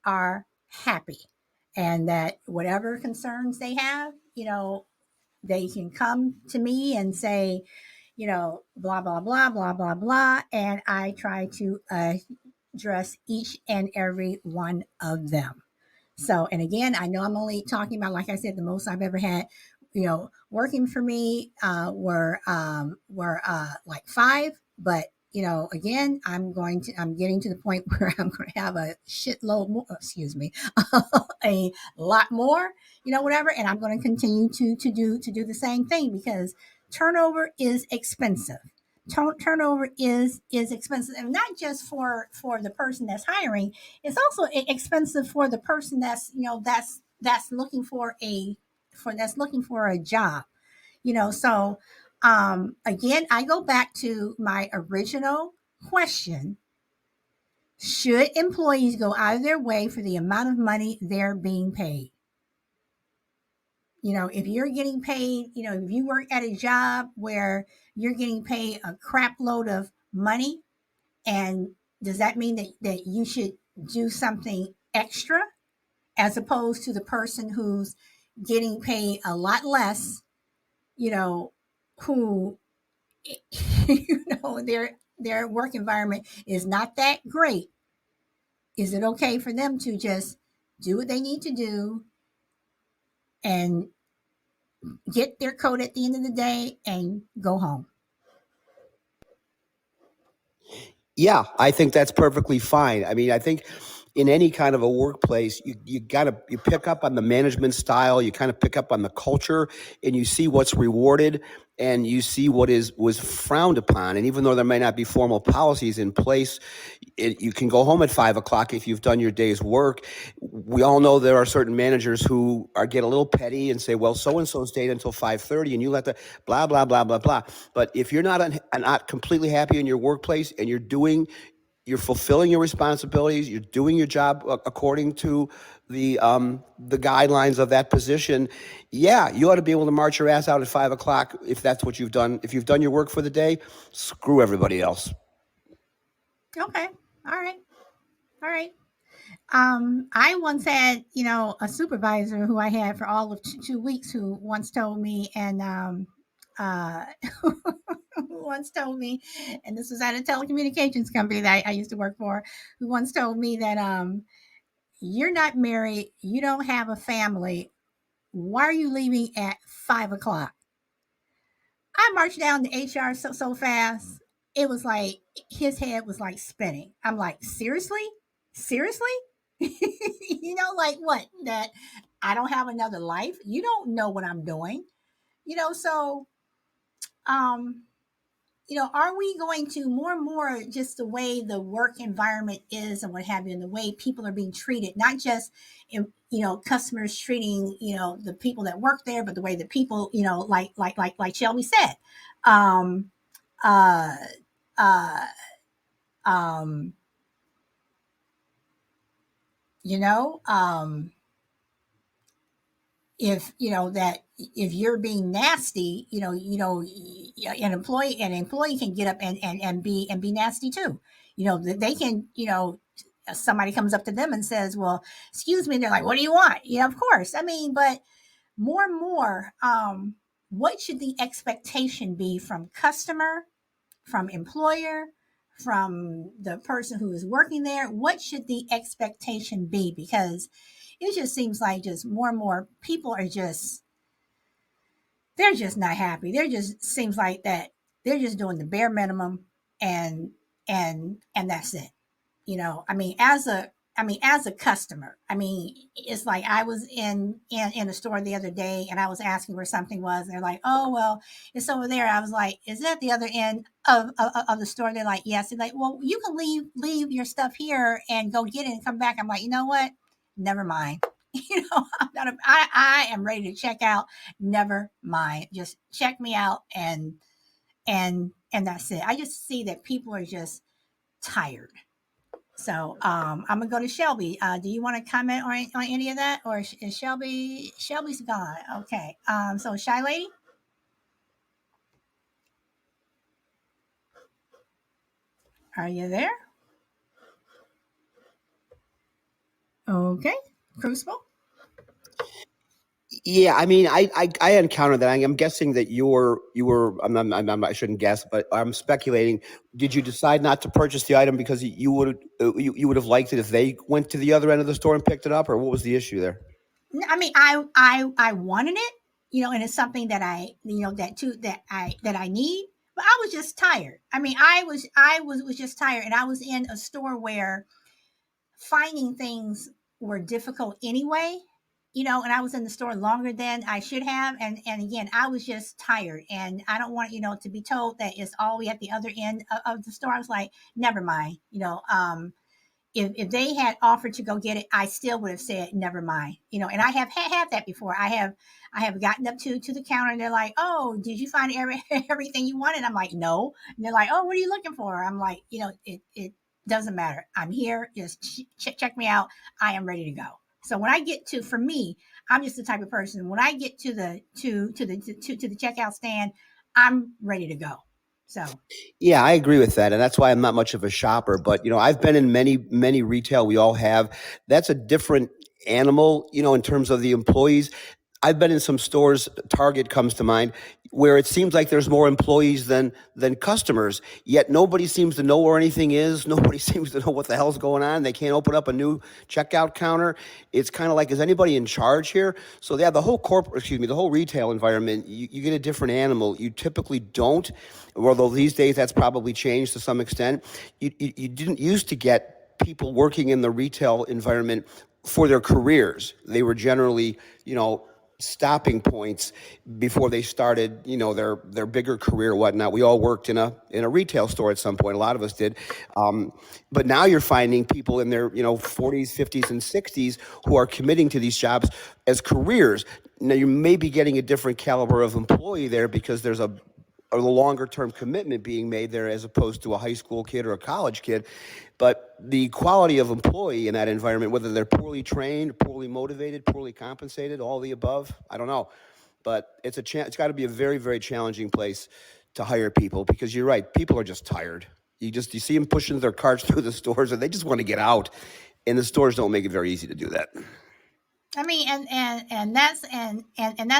are happy, and that whatever concerns they have, they can come to me and say, blah blah blah blah blah blah, and I try to address each and every one of them. So, and again, I know I'm only talking about, like I said, the most I've ever had, working for me were like five, but again, I'm getting to the point where I'm going to have a shitload more, excuse me, a lot more, whatever, and I'm going to continue to do the same thing, because turnover is expensive. Turnover is expensive, and not just for the person that's hiring. It's also expensive for the person that's looking for a job. So again, I go back to my original question: should employees go out of their way for the amount of money they're being paid? if you're getting paid, if you work at a job where you're getting paid a crap load of money, and does that mean that you should do something extra as opposed to the person who's getting paid a lot less, who their work environment is not that great? Is it okay for them to just do what they need to do and get their coat at the end of the day and go home? Yeah, I think that's perfectly fine. I mean, I think in any kind of a workplace, you pick up on the management style, you kind of pick up on the culture, and you see what's rewarded, and you see what was frowned upon. And even though there may not be formal policies in place, you can go home at 5 o'clock if you've done your day's work. We all know there are certain managers who get a little petty and say, "Well, so and so stayed until 5:30, and you let the blah blah blah blah blah." But if you're not completely happy in your workplace and you're fulfilling your responsibilities, you're doing your job according to the guidelines of that position, yeah, you ought to be able to march your ass out at 5 o'clock if that's what you've done. If you've done your work for the day, screw everybody else. Okay. All right. All right. I once had, a supervisor who I had for all of 2 weeks who once told me, uh, who once told me, and this was at a telecommunications company that I used to work for, who once told me that, you're not married, you don't have a family. Why are you leaving at 5 o'clock? I marched down to HR so fast. It was like his head was like spinning. I'm like, seriously? Seriously? Like what? That I don't have another life? You don't know what I'm doing. So um, are we going to more and more just the way the work environment is and what have you, and the way people are being treated, not just customers treating the people that work there, but the way that people like Shelby said, um, uh, uh, um, you know, um, if that if you're being nasty, an employee can get up and be nasty too. They can, somebody comes up to them and says, well, excuse me, and they're like, what do you want? Of course, I mean, but more and more, what should the expectation be from customer, from employer, from the person who is working there? What should the expectation be? Because it just seems like just more and more people are just, they're just not happy. They're just, seems like that they're just doing the bare minimum, and that's it. I mean, as a customer, I mean, it's like I was in a store the other day, and I was asking where something was, and they're like, oh well, it's over there. I was like, is it at the other end of the store? They're like, yes. They're like, well, you can leave your stuff here and go get it and come back. I'm like, you know what, never mind. I am ready to check out. Never mind, just check me out, and that's it. I just see that people are just tired. So I'm gonna go to Shelby. Do you want to comment on any of that, or is Shelby's gone? Okay. So Shy Lady, are you there? Okay. Crucible. Yeah, I mean, I encountered that. I'm guessing that you were. I shouldn't guess, but I'm speculating. Did you decide not to purchase the item because you would have liked it if they went to the other end of the store and picked it up, or what was the issue there? I mean, I wanted it, and it's something that I need. But I was just tired. I mean, I was just tired, and I was in a store where finding things were difficult anyway. And I was in the store longer than I should have, and again, I was just tired, and I don't want to be told that it's all the way at the other end of the store. I was like, never mind. If they had offered to go get it, I still would have said never mind. And I have had that before. I have gotten up to the counter, and they're like, oh, did you find everything you wanted? I'm like, no. And they're like, oh, what are you looking for? I'm like, it doesn't matter. I'm here. Just check me out. I am ready to go. So when I get to, for me, I'm just the type of person. When I get to the checkout stand, I'm ready to go. So Yeah, I agree with that, and that's why I'm not much of a shopper. But I've been in many retail. We all have. That's a different animal, in terms of the employees. I've been in some stores, Target comes to mind, where it seems like there's more employees than customers, yet nobody seems to know where anything is. Nobody seems to know what the hell's going on. They can't open up a new checkout counter. It's kind of like, is anybody in charge here? So yeah, the whole retail environment, you get a different animal. You typically don't, although these days that's probably changed to some extent. You didn't used to get people working in the retail environment for their careers. They were generally, stopping points before they started, their bigger career, whatnot. We all worked in a retail store at some point. A lot of us did, but now you're finding people in their 40s, 50s, and 60s who are committing to these jobs as careers. Now you may be getting a different caliber of employee there because there's a longer term commitment being made there as opposed to a high school kid or a college kid. But the quality of employee in that environment, whether they're poorly trained, poorly motivated, poorly compensated, all the above, I don't know. But it's got to be a very, very challenging place to hire people because you're right, people are just tired. You see them pushing their carts through the stores and they just want to get out. And the stores don't make it very easy to do that. I mean, and that's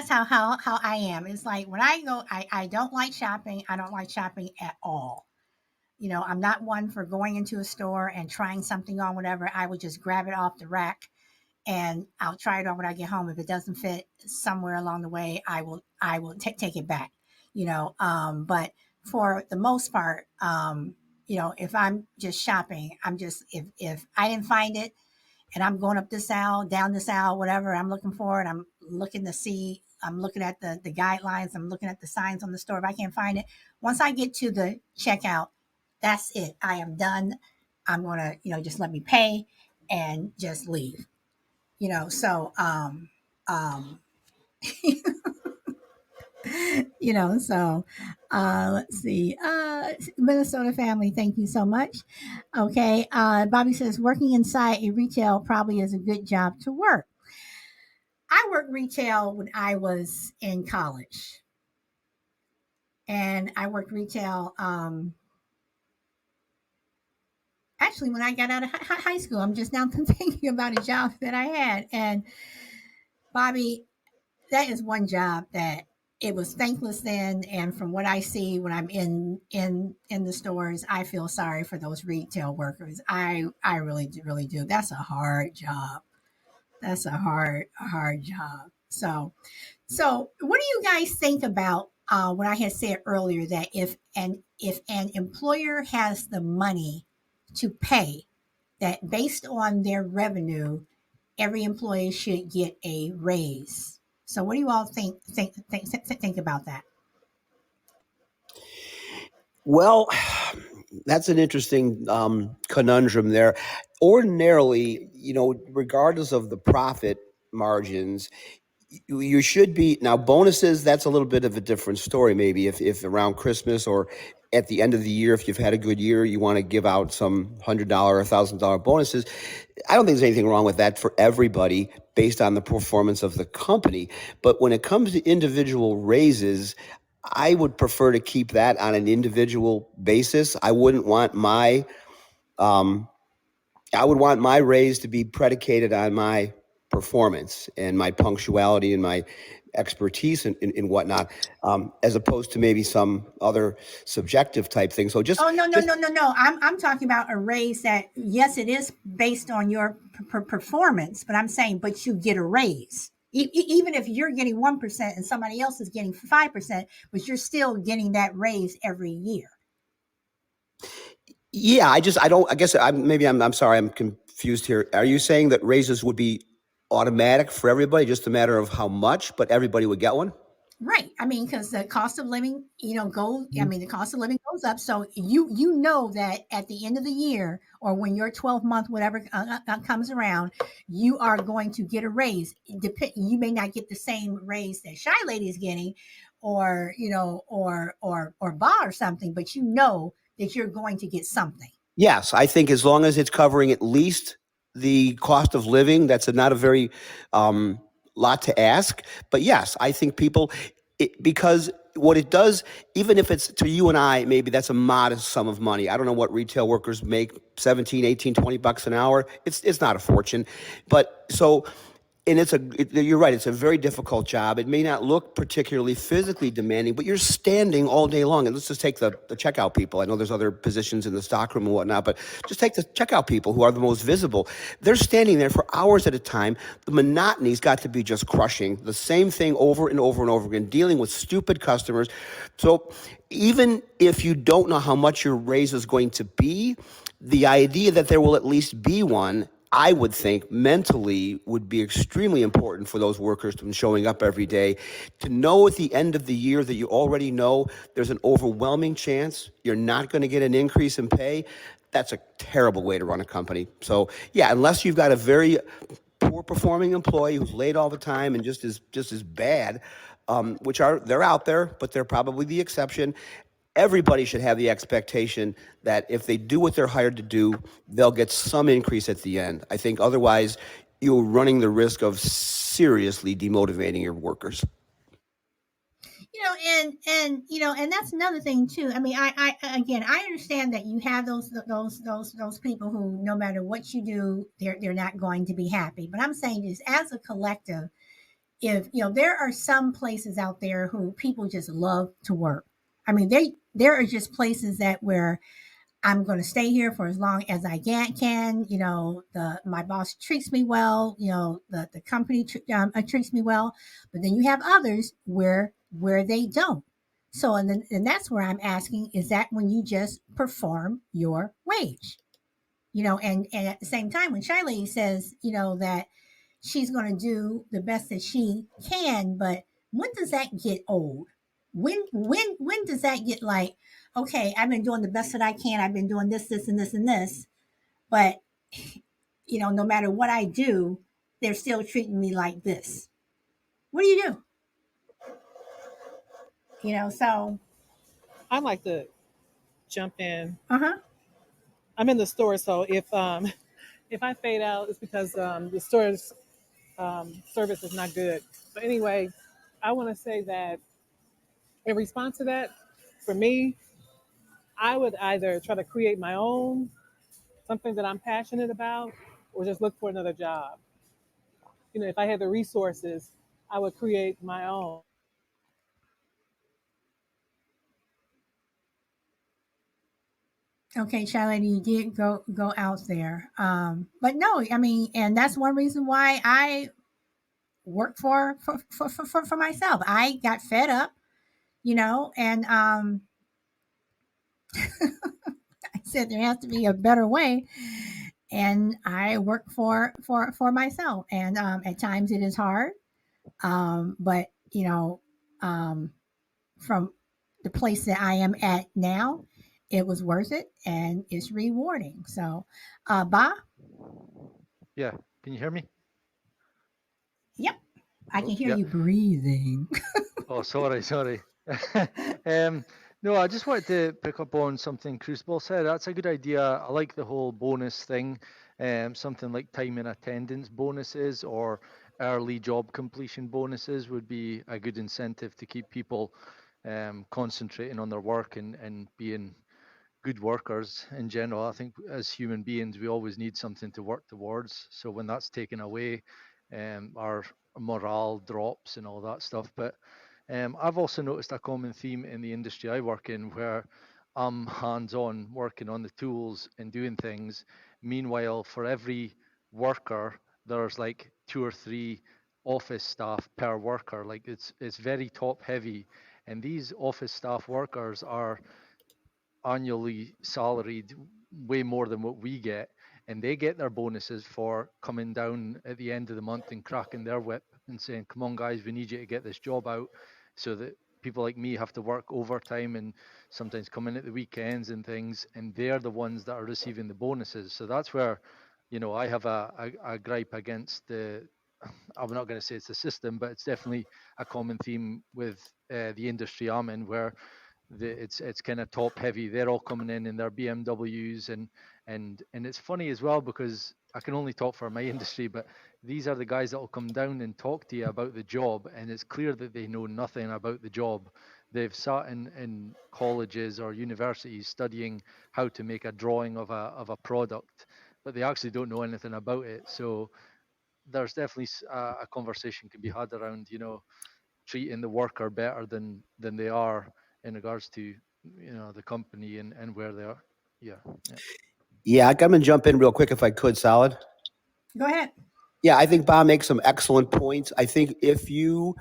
how I am. It's like when I go, I don't like shopping. I don't like shopping at all. I'm not one for going into a store and trying something on, whatever. I would just grab it off the rack and I'll try it on when I get home. If it doesn't fit somewhere along the way, I will take it back. But for the most part, if I'm just shopping, I'm just, if I didn't find it and I'm going up this aisle, down this aisle, whatever I'm looking for, and I'm looking to see, I'm looking at the guidelines, I'm looking at the signs on the store. If I can't find it, once I get to the checkout, that's it. I am done. I'm gonna, just let me pay and just leave. So um so let's see. Minnesota family, thank you so much. Okay. Bobby says working inside a retail probably is a good job to work. I worked retail when I was in college. And I worked retail actually when I got out of high school. I'm just now thinking about a job that I had. And Bobby, that is one job that it was thankless then, and from what I see when I'm in the stores, I feel sorry for those retail workers. I really do. That's a hard job. That's a hard job. So what do you guys think about what I had said earlier, that if an employer has the money to pay, that based on their revenue, every employee should get a raise. So what do you all think about that? Well, that's an interesting conundrum there. Ordinarily, regardless of the profit margins, you should be now bonuses. That's a little bit of a different story. Maybe if around Christmas or at the end of the year, if you've had a good year, you want to give out some $100 or $1,000 bonuses. I don't think there's anything wrong with that for everybody based on the performance of the company. But when it comes to individual raises, I would prefer to keep that on an individual basis. Um, I would want my raise to be predicated on my performance and my punctuality and my expertise and whatnot, as opposed to maybe some other subjective type thing. So Oh, no, no, just no, no, no. I'm talking about a raise that, yes, it is based on your performance, but I'm saying, but you get a raise. Even if you're getting 1% and somebody else is getting 5%, but you're still getting that raise every year. yeah, I don't. I guess I'm sorry. I'm confused here. Are you saying that raises would be automatic for everybody, just a matter of how much, but everybody would get one? Right. I mean, because the cost of living, the cost of living goes up. So you know that at the end of the year, or when your 12-month whatever comes around, you are going to get a raise. You may not get the same raise that Shy Lady is getting, or or Ba or something, but you know that you're going to get something. Yes, I think as long as it's covering at least the cost of living. That's not a very um, lot to ask. But yes, I think people, because what it does, even if it's to you and I, maybe that's a modest sum of money. I don't know what retail workers make, 17, 18, $20 an hour. It's not a fortune. But so, and you're right, it's a very difficult job. It may not look particularly physically demanding, but you're standing all day long. And let's just take the checkout people. I know there's other positions in the stockroom and whatnot, but just take the checkout people who are the most visible. They're standing there for hours at a time. The monotony's got to be just crushing. The same thing over and over and over again, dealing with stupid customers. So even if you don't know how much your raise is going to be, the idea that there will at least be one, I would think mentally would be extremely important for those workers to be showing up every day. To know at the end of the year that you already know there's an overwhelming chance you're not going to get an increase in pay, that's a terrible way to run a company. So, yeah, unless you've got a very poor performing employee who's late all the time and just as bad, which are they're out there, but they're probably the exception. Everybody should have the expectation that if they do what they're hired to do, they'll get some increase at the end. I think otherwise, you're running the risk of seriously demotivating your workers. And that's another thing too. I mean, I again, I understand that you have those people who, no matter what you do, they're not going to be happy. But I'm saying this as a collective. If there are some places out there who people just love to work. I mean, there are just places that where I'm going to stay here for as long as I can. The my boss treats me well. The company treats me well. But then you have others where they don't. So and that's where I'm asking: is that when you just perform your wage? And at the same time, when Shiley says that she's going to do the best that she can, but when does that get old? When does that get like, okay, I've been doing the best that I can. I've been doing this, and this, and this, but no matter what I do, they're still treating me like this. What do you do? So I like to jump in. uh-huh. I'm in the store, so if if I fade out, it's because the store's service is not good. But anyway, I want to say that in response to that, for me, I would either try to create my own, something that I'm passionate about, or just look for another job. If I had the resources, I would create my own. Okay, Charlotte, you did go out there. But no, I mean, and that's one reason why I work for myself. I got fed up, and I said there has to be a better way, and I work for myself. And at times it is hard, but um, from the place that I am at now, it was worth it and it's rewarding. So, Ba, Yeah, can you hear me? yep, I can Oh, hear yeah. you breathing. Oh, sorry, sorry. um, no, I just wanted to pick up on something Crucible said. That's a good idea. I like the whole bonus thing. Something like time and attendance bonuses or early job completion bonuses would be a good incentive to keep people concentrating on their work and being good workers in general. I think as human beings, we always need something to work towards. So when that's taken away, our morale drops and all that stuff. But I've also noticed a common theme in the industry I work in where I'm hands on working on the tools and doing things. Meanwhile, for every worker, there's like two or three office staff per worker. Like it's very top heavy. And these office staff workers are annually salaried way more than what we get, and they get their bonuses for coming down at the end of the month and cracking their whip and saying, "Come on, guys, we need you to get this job out," so that people like me have to work overtime and sometimes come in at the weekends and things, and they're the ones that are receiving the bonuses. So that's where, I have a gripe against the. I'm not going to say it's the system, but it's definitely a common theme with the industry I'm in, where it's kind of top heavy. They're all coming in their BMWs, and it's funny as well because I can only talk for my industry, but these are the guys that will come down and talk to you about the job, and it's clear that they know nothing about the job. They've sat in colleges or universities studying how to make a drawing of a product, but they actually don't know anything about it. So there's definitely a conversation can be had around, treating the worker better than they are in regards to, the company and where they are. Yeah, yeah. Yeah, I'm going to jump in real quick if I could, Solid. Go ahead. Yeah, I think Bob makes some excellent points. I think if you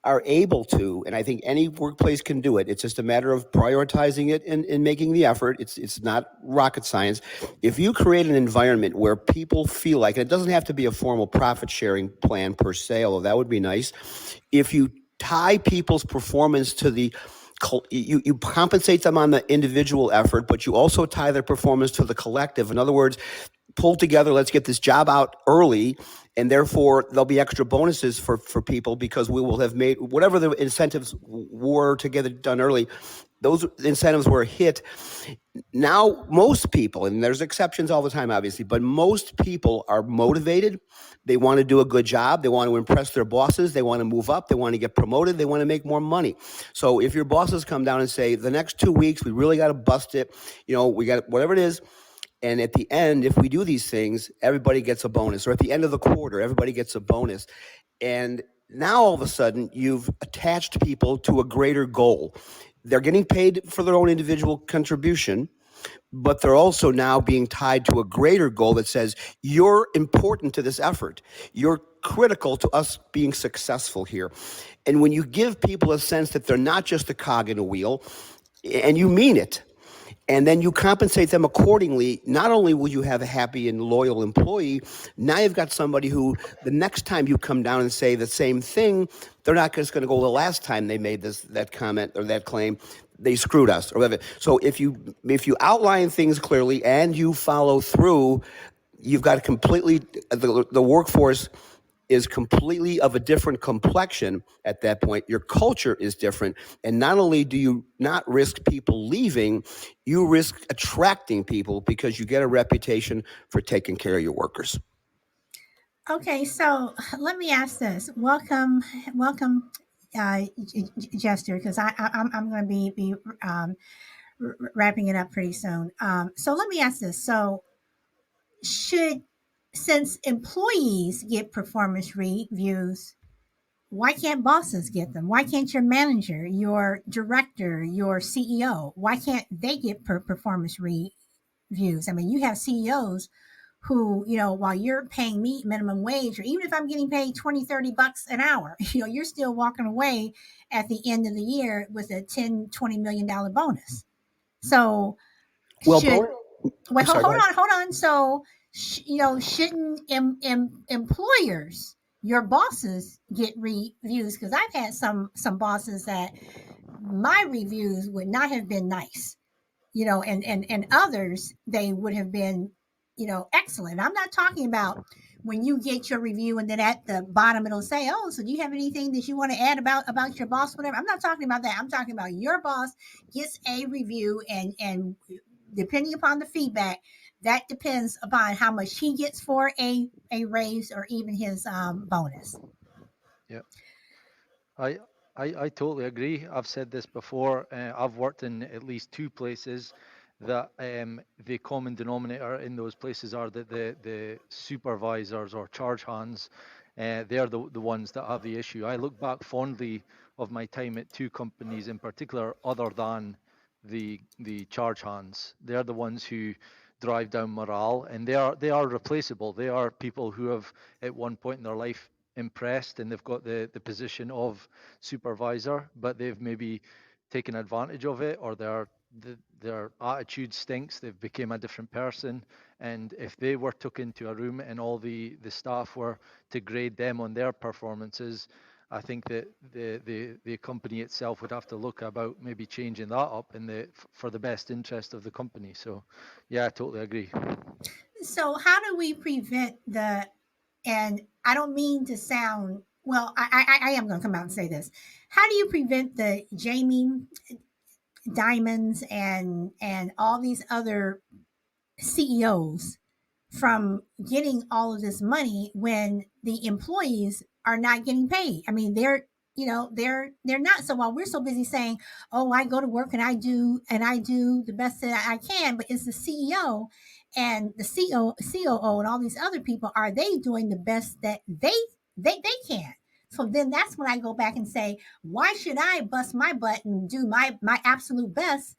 are able to, and I think any workplace can do it, it's just a matter of prioritizing it and making the effort. It's not rocket science. If you create an environment where people feel like, and it doesn't have to be a formal profit sharing plan per se, although that would be nice. If you tie people's performance to you compensate them on the individual effort, but you also tie their performance to the collective. In other words, pull together, let's get this job out early, and therefore there'll be extra bonuses for people because we will have made whatever the incentives were to get it done early. Those incentives were hit. Now, most people, and there's exceptions all the time, obviously, but most people are motivated. They want to do a good job. They want to impress their bosses. They want to move up. They want to get promoted. They want to make more money. So if your bosses come down and say, the next 2 weeks, we really got to bust it, we got whatever it is. And at the end, if we do these things, everybody gets a bonus. Or at the end of the quarter, everybody gets a bonus. And now all of a sudden, you've attached people to a greater goal. They're getting paid for their own individual contribution, but they're also now being tied to a greater goal that says, you're important to this effort. You're critical to us being successful here. And when you give people a sense that they're not just a cog in a wheel, and you mean it, and then you compensate them accordingly, not only will you have a happy and loyal employee, now you've got somebody who the next time you come down and say the same thing, they're not just going to go, the last time they made that comment or that claim, they screwed us or whatever. So if you outline things clearly and you follow through, you've got completely the workforce is completely of a different complexion at that point. Your culture is different. And not only do you not risk people leaving, you risk attracting people because you get a reputation for taking care of your workers. Okay, so let me ask this. Welcome, Jester, because I'm going to be wrapping it up pretty soon. So let me ask this. So should since employees get performance reviews, why can't bosses get them? Why can't your manager, your director, your CEO, why can't they get performance reviews? I mean, you have CEOs who, while you're paying me minimum wage, or even if I'm getting paid 20, $30 an hour, you're still walking away at the end of the year with a $10, $20 million bonus. So Well, should, wait, sorry, hold on. So, shouldn't employers, your bosses, get reviews? Because I've had some bosses that my reviews would not have been nice, and others, they would have been, excellent. I'm not talking about when you get your review and then at the bottom it'll say, oh, so do you have anything that you want to add about your boss, whatever. I'm not talking about that. I'm talking about your boss gets a review, and depending upon the feedback, that depends upon how much he gets for a raise or even his bonus. Yeah. I, I totally agree. I've said this before. I've worked in at least two places that the common denominator in those places are that the supervisors or charge hands, they're the ones that have the issue. I look back fondly of my time at two companies in particular, other than the charge hands. They're the ones who drive down morale, and they are replaceable. They are people who have at one point in their life impressed, and they've got the position of supervisor, but they've maybe taken advantage of it, or their attitude stinks. They've become a different person, and if they were took into a room and all the staff were to grade them on their performances, I think that the company itself would have to look about maybe changing that up for the best interest of the company. So yeah, I totally agree. So how do we prevent and I don't mean to sound, well, I am going to come out and say this. How do you prevent the Jamie Dimons and all these other CEOs from getting all of this money when the employees are not getting paid. I mean, they're not. So while we're so busy saying, "Oh, I go to work and I do the best that I can," but it's the CEO and the COO and all these other people, are they doing the best that they can? So then that's when I go back and say, why should I bust my butt and do my absolute best,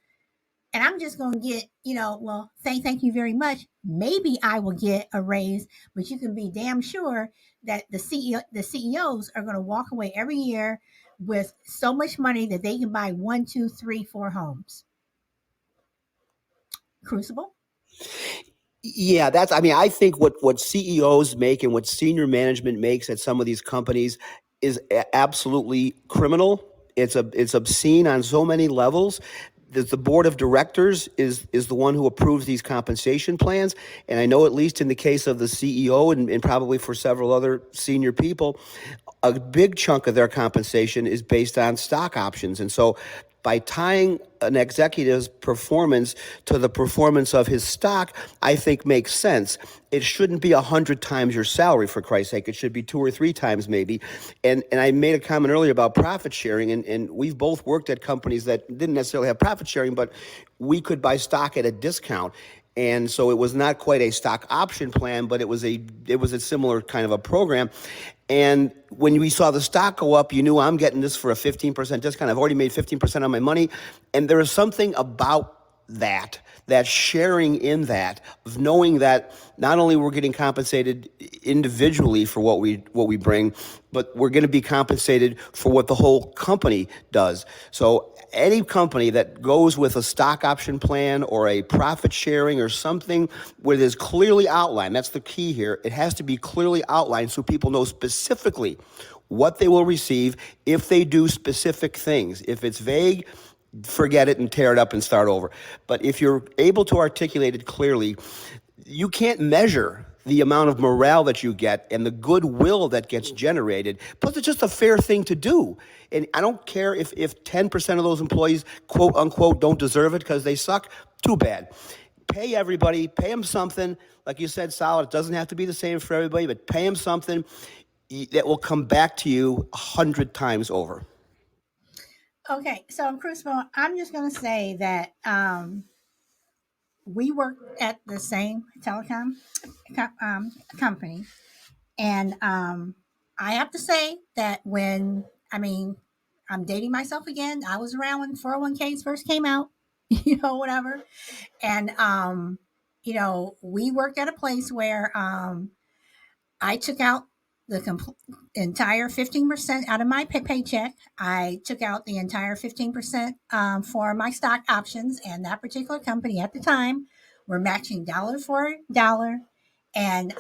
and I'm just going to get, well, thank you very much. Maybe I will get a raise, but you can be damn sure that the CEOs are going to walk away every year with so much money that they can buy 1, 2, 3, 4 homes. Crucible. Yeah, I think what CEOs make and what senior management makes at some of these companies is absolutely criminal. It's obscene on so many levels. The board of directors is the one who approves these compensation plans, and I know at least in the case of the CEO and probably for several other senior people, a big chunk of their compensation is based on stock options. And so by tying an executive's performance to the performance of his stock, I think makes sense. It shouldn't be 100 times your salary, for Christ's sake. It should be 2 or 3 times maybe. And I made a comment earlier about profit sharing, and we've both worked at companies that didn't necessarily have profit sharing, but we could buy stock at a discount. And so it was not quite a stock option plan, but it was a similar kind of a program. And when we saw the stock go up, you knew I'm getting this for a 15% discount. I've already made 15% on my money. And there is something about that sharing in that, of knowing that not only we're getting compensated individually for what we bring, but we're going to be compensated for what the whole company does. So any company that goes with a stock option plan or a profit sharing or something where it is clearly outlined, that's the key here. It has to be clearly outlined so people know specifically what they will receive if they do specific things. If it's vague, forget it and tear it up and start over. But if you're able to articulate it clearly, you can't measure the amount of morale that you get and the goodwill that gets generated. Plus, it's just a fair thing to do. And I don't care if 10% of those employees, quote unquote, don't deserve it because they suck. Too bad. Pay everybody, pay them something. Like you said, Sal, it doesn't have to be the same for everybody, but pay them something that will come back to you 100 times over. Okay, so Crucible, I'm just going to say that we work at the same telecom company, and I have to say that I'm dating myself again. I was around when 401ks first came out, whatever. And, we worked at a place where I took out the entire 15% out of my paycheck. I took out the entire 15% for my stock options, and that particular company at the time were matching dollar for dollar, and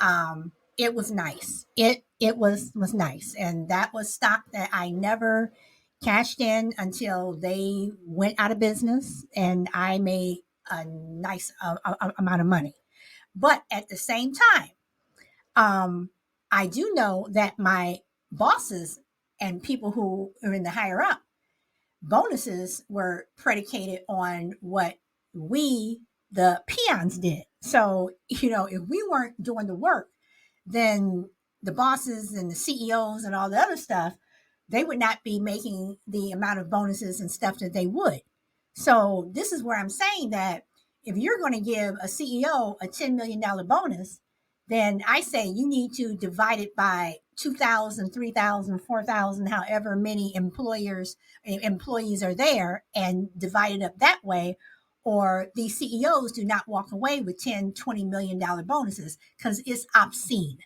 it was nice. It was nice, and that was stock that I never cashed in until they went out of business, and I made a nice amount of money. But at the same time, I do know that my bosses and people who are in the higher up bonuses were predicated on what we, the peons, did. So, if we weren't doing the work, then the bosses and the CEOs and all the other stuff, they would not be making the amount of bonuses and stuff that they would. So, this is where I'm saying that if you're going to give a CEO a $10 million bonus, then I say you need to divide it by 2,000, 3,000, 4,000, however many employees are there, and divide it up that way. Or these CEOs do not walk away with 10, $20 million bonuses, because it's obscene.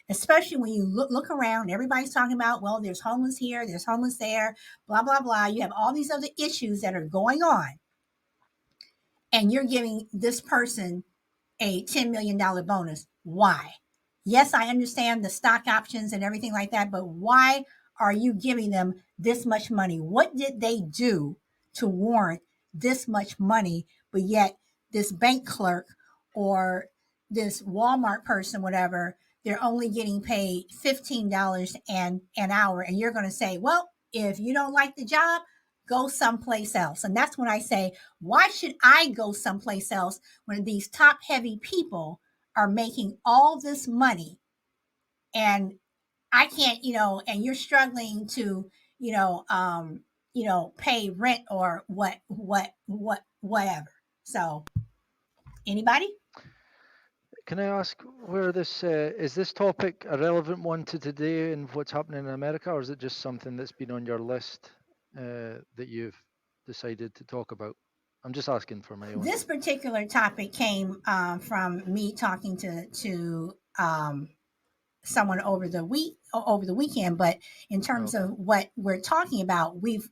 Especially when you look around, everybody's talking about, well, there's homeless here, there's homeless there, blah, blah, blah. You have all these other issues that are going on, and you're giving this person a $10 million bonus. Why? Yes, I understand the stock options and everything like that, but why are you giving them this much money? What did they do to warrant this much money? But yet, this bank clerk or this Walmart person, whatever, they're only getting paid $15 an hour. And you're going to say, well, if you don't like the job, go someplace else. And that's when I say, why should I go someplace else when these top heavy people are making all this money, and I can't, and you're struggling to, pay rent or whatever. So, anybody? Can I ask where this is this topic a relevant one to today and what's happening in America, or is it just something that's been on your list that you've decided to talk about? I'm just asking for my own. This particular topic came from me talking to someone over the weekend, but in terms Okay. of what we're talking about, we've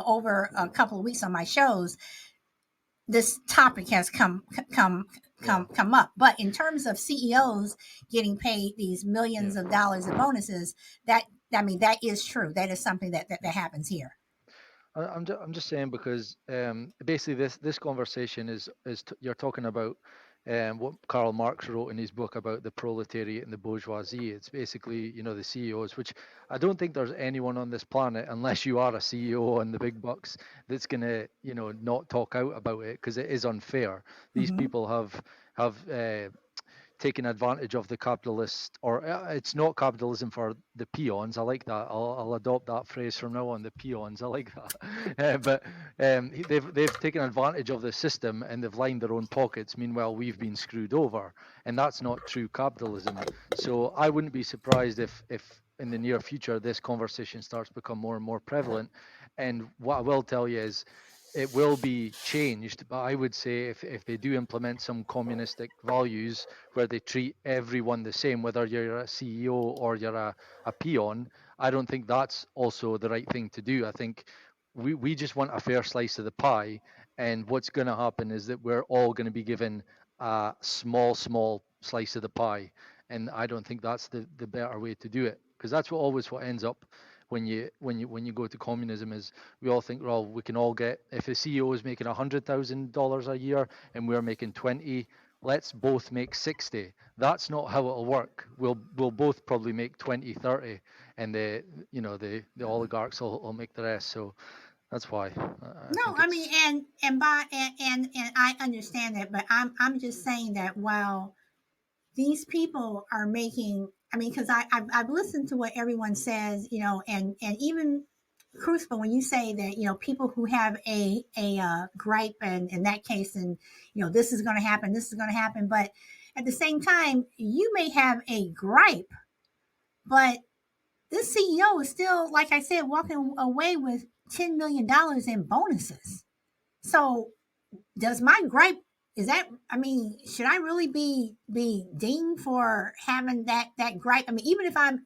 over a couple of weeks on my shows, this topic has come up. But in terms of CEOs getting paid these millions of dollars of bonuses, that is true. That is something that happens here. I'm just saying because basically this conversation is you're talking about what Karl Marx wrote in his book about the proletariat and the bourgeoisie. It's basically the CEOs, which I don't think there's anyone on this planet, unless you are a CEO on the big bucks, that's gonna not talk out about it, because it is unfair. These people have taking advantage of the capitalist, or it's not capitalism for the peons. I like that. I'll adopt that phrase from now on. The peons. I like that. But they've taken advantage of the system and they've lined their own pockets. Meanwhile, we've been screwed over, and that's not true capitalism. So I wouldn't be surprised if in the near future this conversation starts to become more and more prevalent. And what I will tell you is, it will be changed, but I would say if they do implement some communistic values where they treat everyone the same, whether you're a CEO or you're a peon, I don't think that's also the right thing to do. I think we just want a fair slice of the pie, and what's going to happen is that we're all going to be given a small slice of the pie, and I don't think that's the better way to do it, because that's what ends up when you go to communism. Is we all think, well, we can all get, if a CEO is making $100,000 a year and we're making 20, let's both make 60. That's not how it'll work. We'll both probably make 20, 30, and the oligarchs will make the rest. So that's why No, I mean, and I understand that, but I'm just saying that while these people are making, I mean, because I've listened to what everyone says, and even Crucible, when you say that people who have a gripe, and in that case, and this is going to happen, but at the same time, you may have a gripe, but this CEO is still, like I said, walking away with $10 million in bonuses. So does my gripe, is that, I mean, should I really be dinged for having that gripe? I mean, even if I'm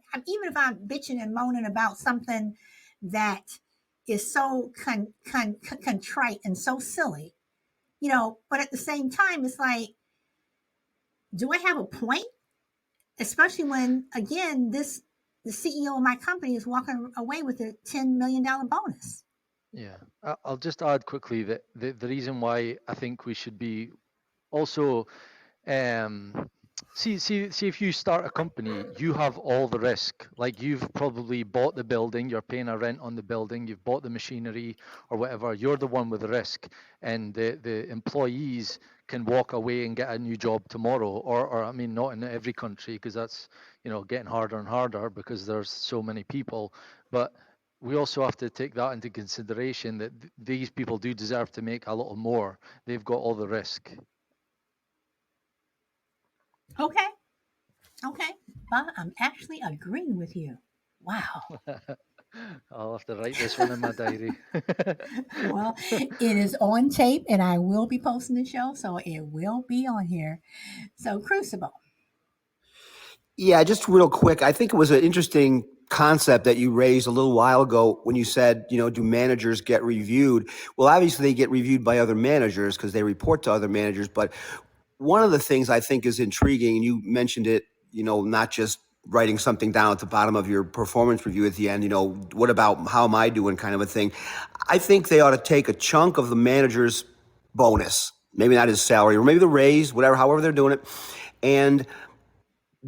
bitching and moaning about something that is so contrite and so silly, but at the same time, it's like, do I have a point? Especially when, again, the CEO of my company is walking away with a $10 million bonus. Yeah, I'll just add quickly that the reason why I think we should be also see if you start a company, you have all the risk. Like, you've probably bought the building, you're paying a rent on the building, you've bought the machinery or whatever. You're the one with the risk, and the employees can walk away and get a new job tomorrow, or I mean, not in every country, because that's getting harder and harder because there's so many people. But we also have to take that into consideration, that these people do deserve to make a little more. They've got all the risk. Okay. Bob, I'm actually agreeing with you. Wow. I'll have to write this one in my diary. Well, it is on tape, and I will be posting the show, so it will be on here. So, Crucible. Yeah, just real quick. I think it was an interesting concept that you raised a little while ago when you said, do managers get reviewed? Well, obviously they get reviewed by other managers because they report to other managers. But one of the things I think is intriguing, and you mentioned it, not just writing something down at the bottom of your performance review at the end, what about how am I doing kind of a thing. I think they ought to take a chunk of the manager's bonus, maybe not his salary, or maybe the raise, whatever, however they're doing it, and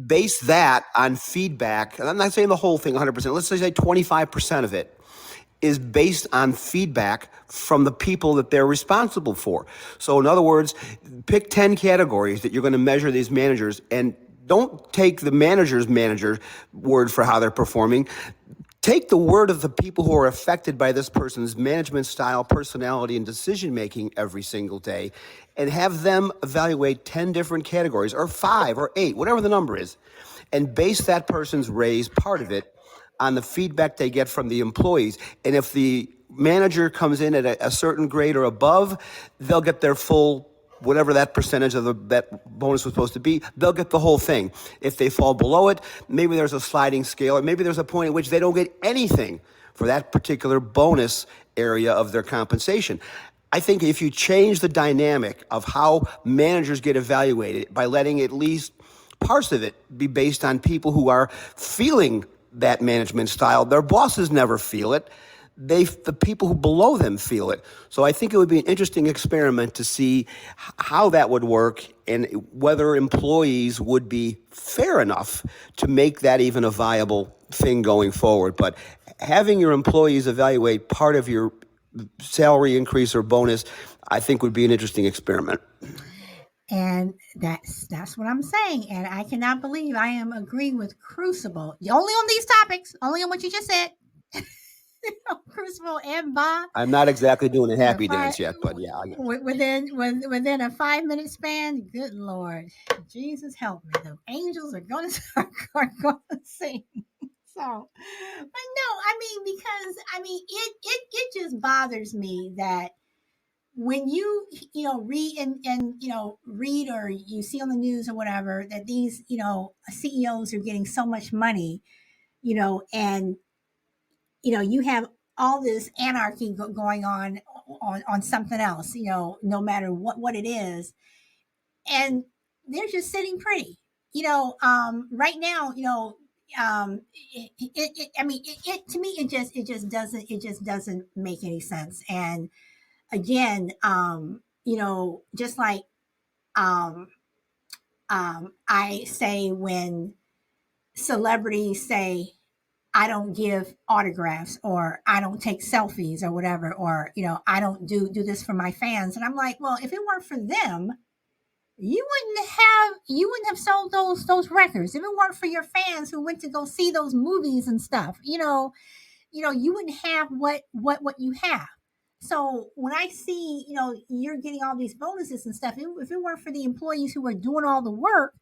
base that on feedback. And I'm not saying the whole thing 100%. Let's say 25% of it. is based on feedback from the people that they're responsible for. So, in other words, pick 10 categories that you're going to measure these managers, and don't take the manager word for how they're performing. Take the word of the people who are affected by this person's management style, personality, and decision making every single day, and have them evaluate 10 different categories, or 5 or 8, whatever the number is, and base that person's raise, part of it, on the feedback they get from the employees. And if the manager comes in at a certain grade or above, they'll get their full whatever that percentage of that bonus was supposed to be, they'll get the whole thing. If they fall below it, maybe there's a sliding scale, or maybe there's a point at which they don't get anything for that particular bonus area of their compensation. I think if you change the dynamic of how managers get evaluated by letting at least parts of it be based on people who are feeling that management style, their bosses never feel it. The people who below them feel it. So I think it would be an interesting experiment to see how that would work and whether employees would be fair enough to make that even a viable thing going forward. But having your employees evaluate part of your salary increase or bonus, I think would be an interesting experiment. And that's what I'm saying. And I cannot believe I am agreeing with Crucible. Only on these topics, only on what you just said. Crucible and Bob. I'm not exactly doing a happy Five, dance yet, but yeah. within a 5-minute span. Good Lord, Jesus help me! The angels are going to are going to sing. So, but no, I mean because I mean it just bothers me that when you read and read or you see on the news or whatever that these CEOs are getting so much money, and you have all this anarchy going on something else, no matter what it is, and they're just sitting pretty, right now, I mean, to me, it just doesn't make any sense. And again, just like um, I say when celebrities say I don't give autographs or I don't take selfies or whatever, or I don't do this for my fans, and I'm like, well, if it weren't for them, you wouldn't have sold those records. If it weren't for your fans who went to go see those movies and stuff, you wouldn't have what you have. So when I see, you're getting all these bonuses and stuff, if it weren't for the employees who are doing all the work,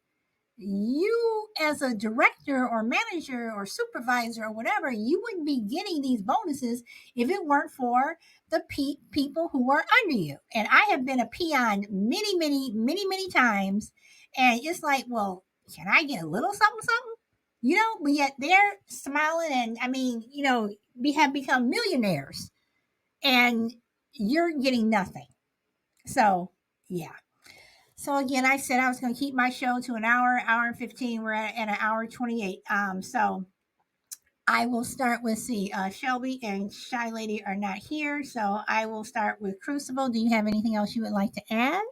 you as a director or manager or supervisor or whatever, you wouldn't be getting these bonuses if it weren't for the people who are under you. And I have been a peon many, many, many, many times. And it's like, well, can I get a little something, something? But yet they're smiling, and I mean, we have become millionaires and you're getting nothing. So, yeah. So again, I said I was going to keep my show to an hour and 15. We're at an hour 28. So I will start with Shelby and Shy Lady are not here, so I will start with Crucible. Do you have anything else you would like to add?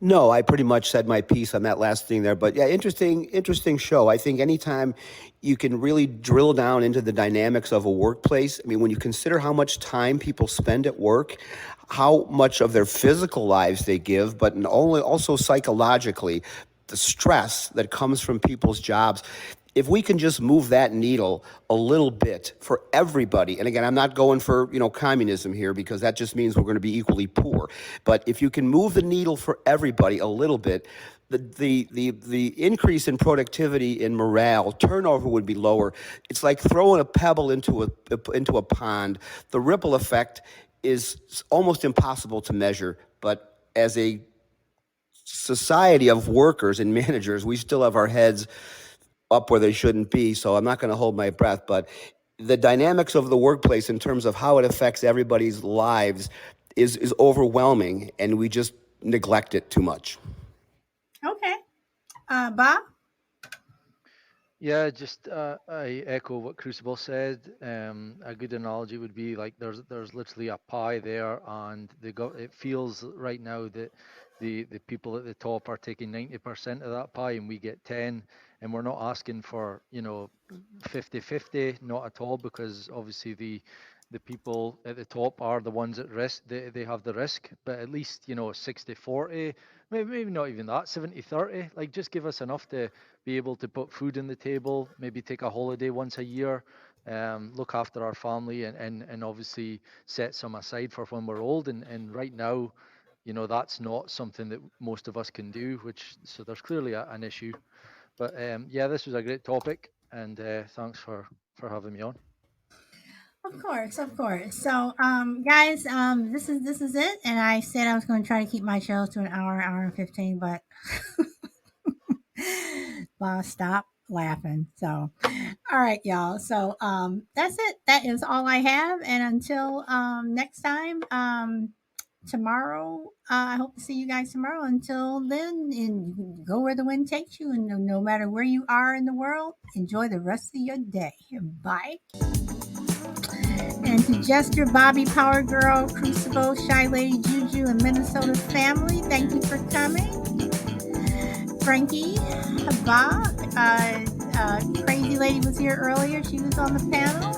No, I pretty much said my piece on that last thing there. But yeah, interesting show. I think anytime you can really drill down into the dynamics of a workplace. I mean, when you consider how much time people spend at work, how much of their physical lives they give, but only also psychologically, the stress that comes from people's jobs. If we can just move that needle a little bit for everybody, and again, I'm not going for communism here because that just means we're going to be equally poor. But if you can move the needle for everybody a little bit, the increase in productivity and morale, turnover would be lower. It's like throwing a pebble into a pond. The ripple effect is almost impossible to measure, but as a society of workers and managers, we still have our heads up where they shouldn't be. So I'm not going to hold my breath, but the dynamics of the workplace in terms of how it affects everybody's lives is overwhelming, and we just neglect it too much. Okay. Bob? Yeah, just I echo what Crucible said. A good analogy would be like there's literally a pie there, and it feels right now that the people at the top are taking 90% of that pie, and we get 10. and we're not asking for 50-50, not at all, because obviously the people at the top are the ones at risk. They have the risk, but at least 60-40, maybe not even that, 70-30. Like, just give us enough to be able to put food on the table, maybe take a holiday once a year, look after our family, and obviously set some aside for when we're old. And right now, that's not something that most of us can do, so there's clearly an issue. But yeah, this was a great topic, and thanks for having me on. Of course, of course. So, guys, this is it. And I said I was going to try to keep my shows to an hour and 15, but Boss, stop laughing. So, all right, y'all. So, that's it. That is all I have. And until next time, tomorrow, I hope to see you guys tomorrow. Until then, and go where the wind takes you. And no matter where you are in the world, enjoy the rest of your day. Bye. And to Jester, Bobby, Power Girl, Crucible, Shy Lady, Juju, and Minnesota family, thank you for coming. Frankie, Bob, Crazy Lady was here earlier. She was on the panel.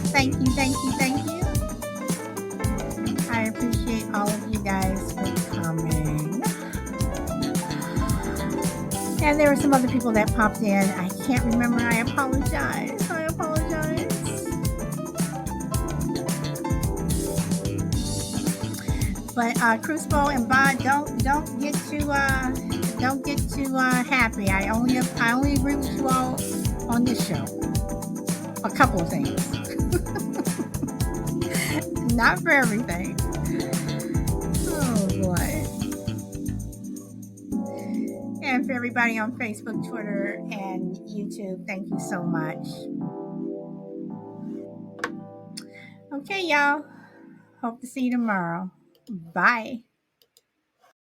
Thank you, thank you, thank you. I appreciate all of you guys for coming. And there were some other people that popped in. I can't remember. I apologize. I apologize. But Crucible and Bod, don't get too happy. I only agree with you all on this show. A couple of things, not for everything. Oh boy! And for everybody on Facebook, Twitter, and YouTube, thank you so much. Okay, y'all. Hope to see you tomorrow. Bye.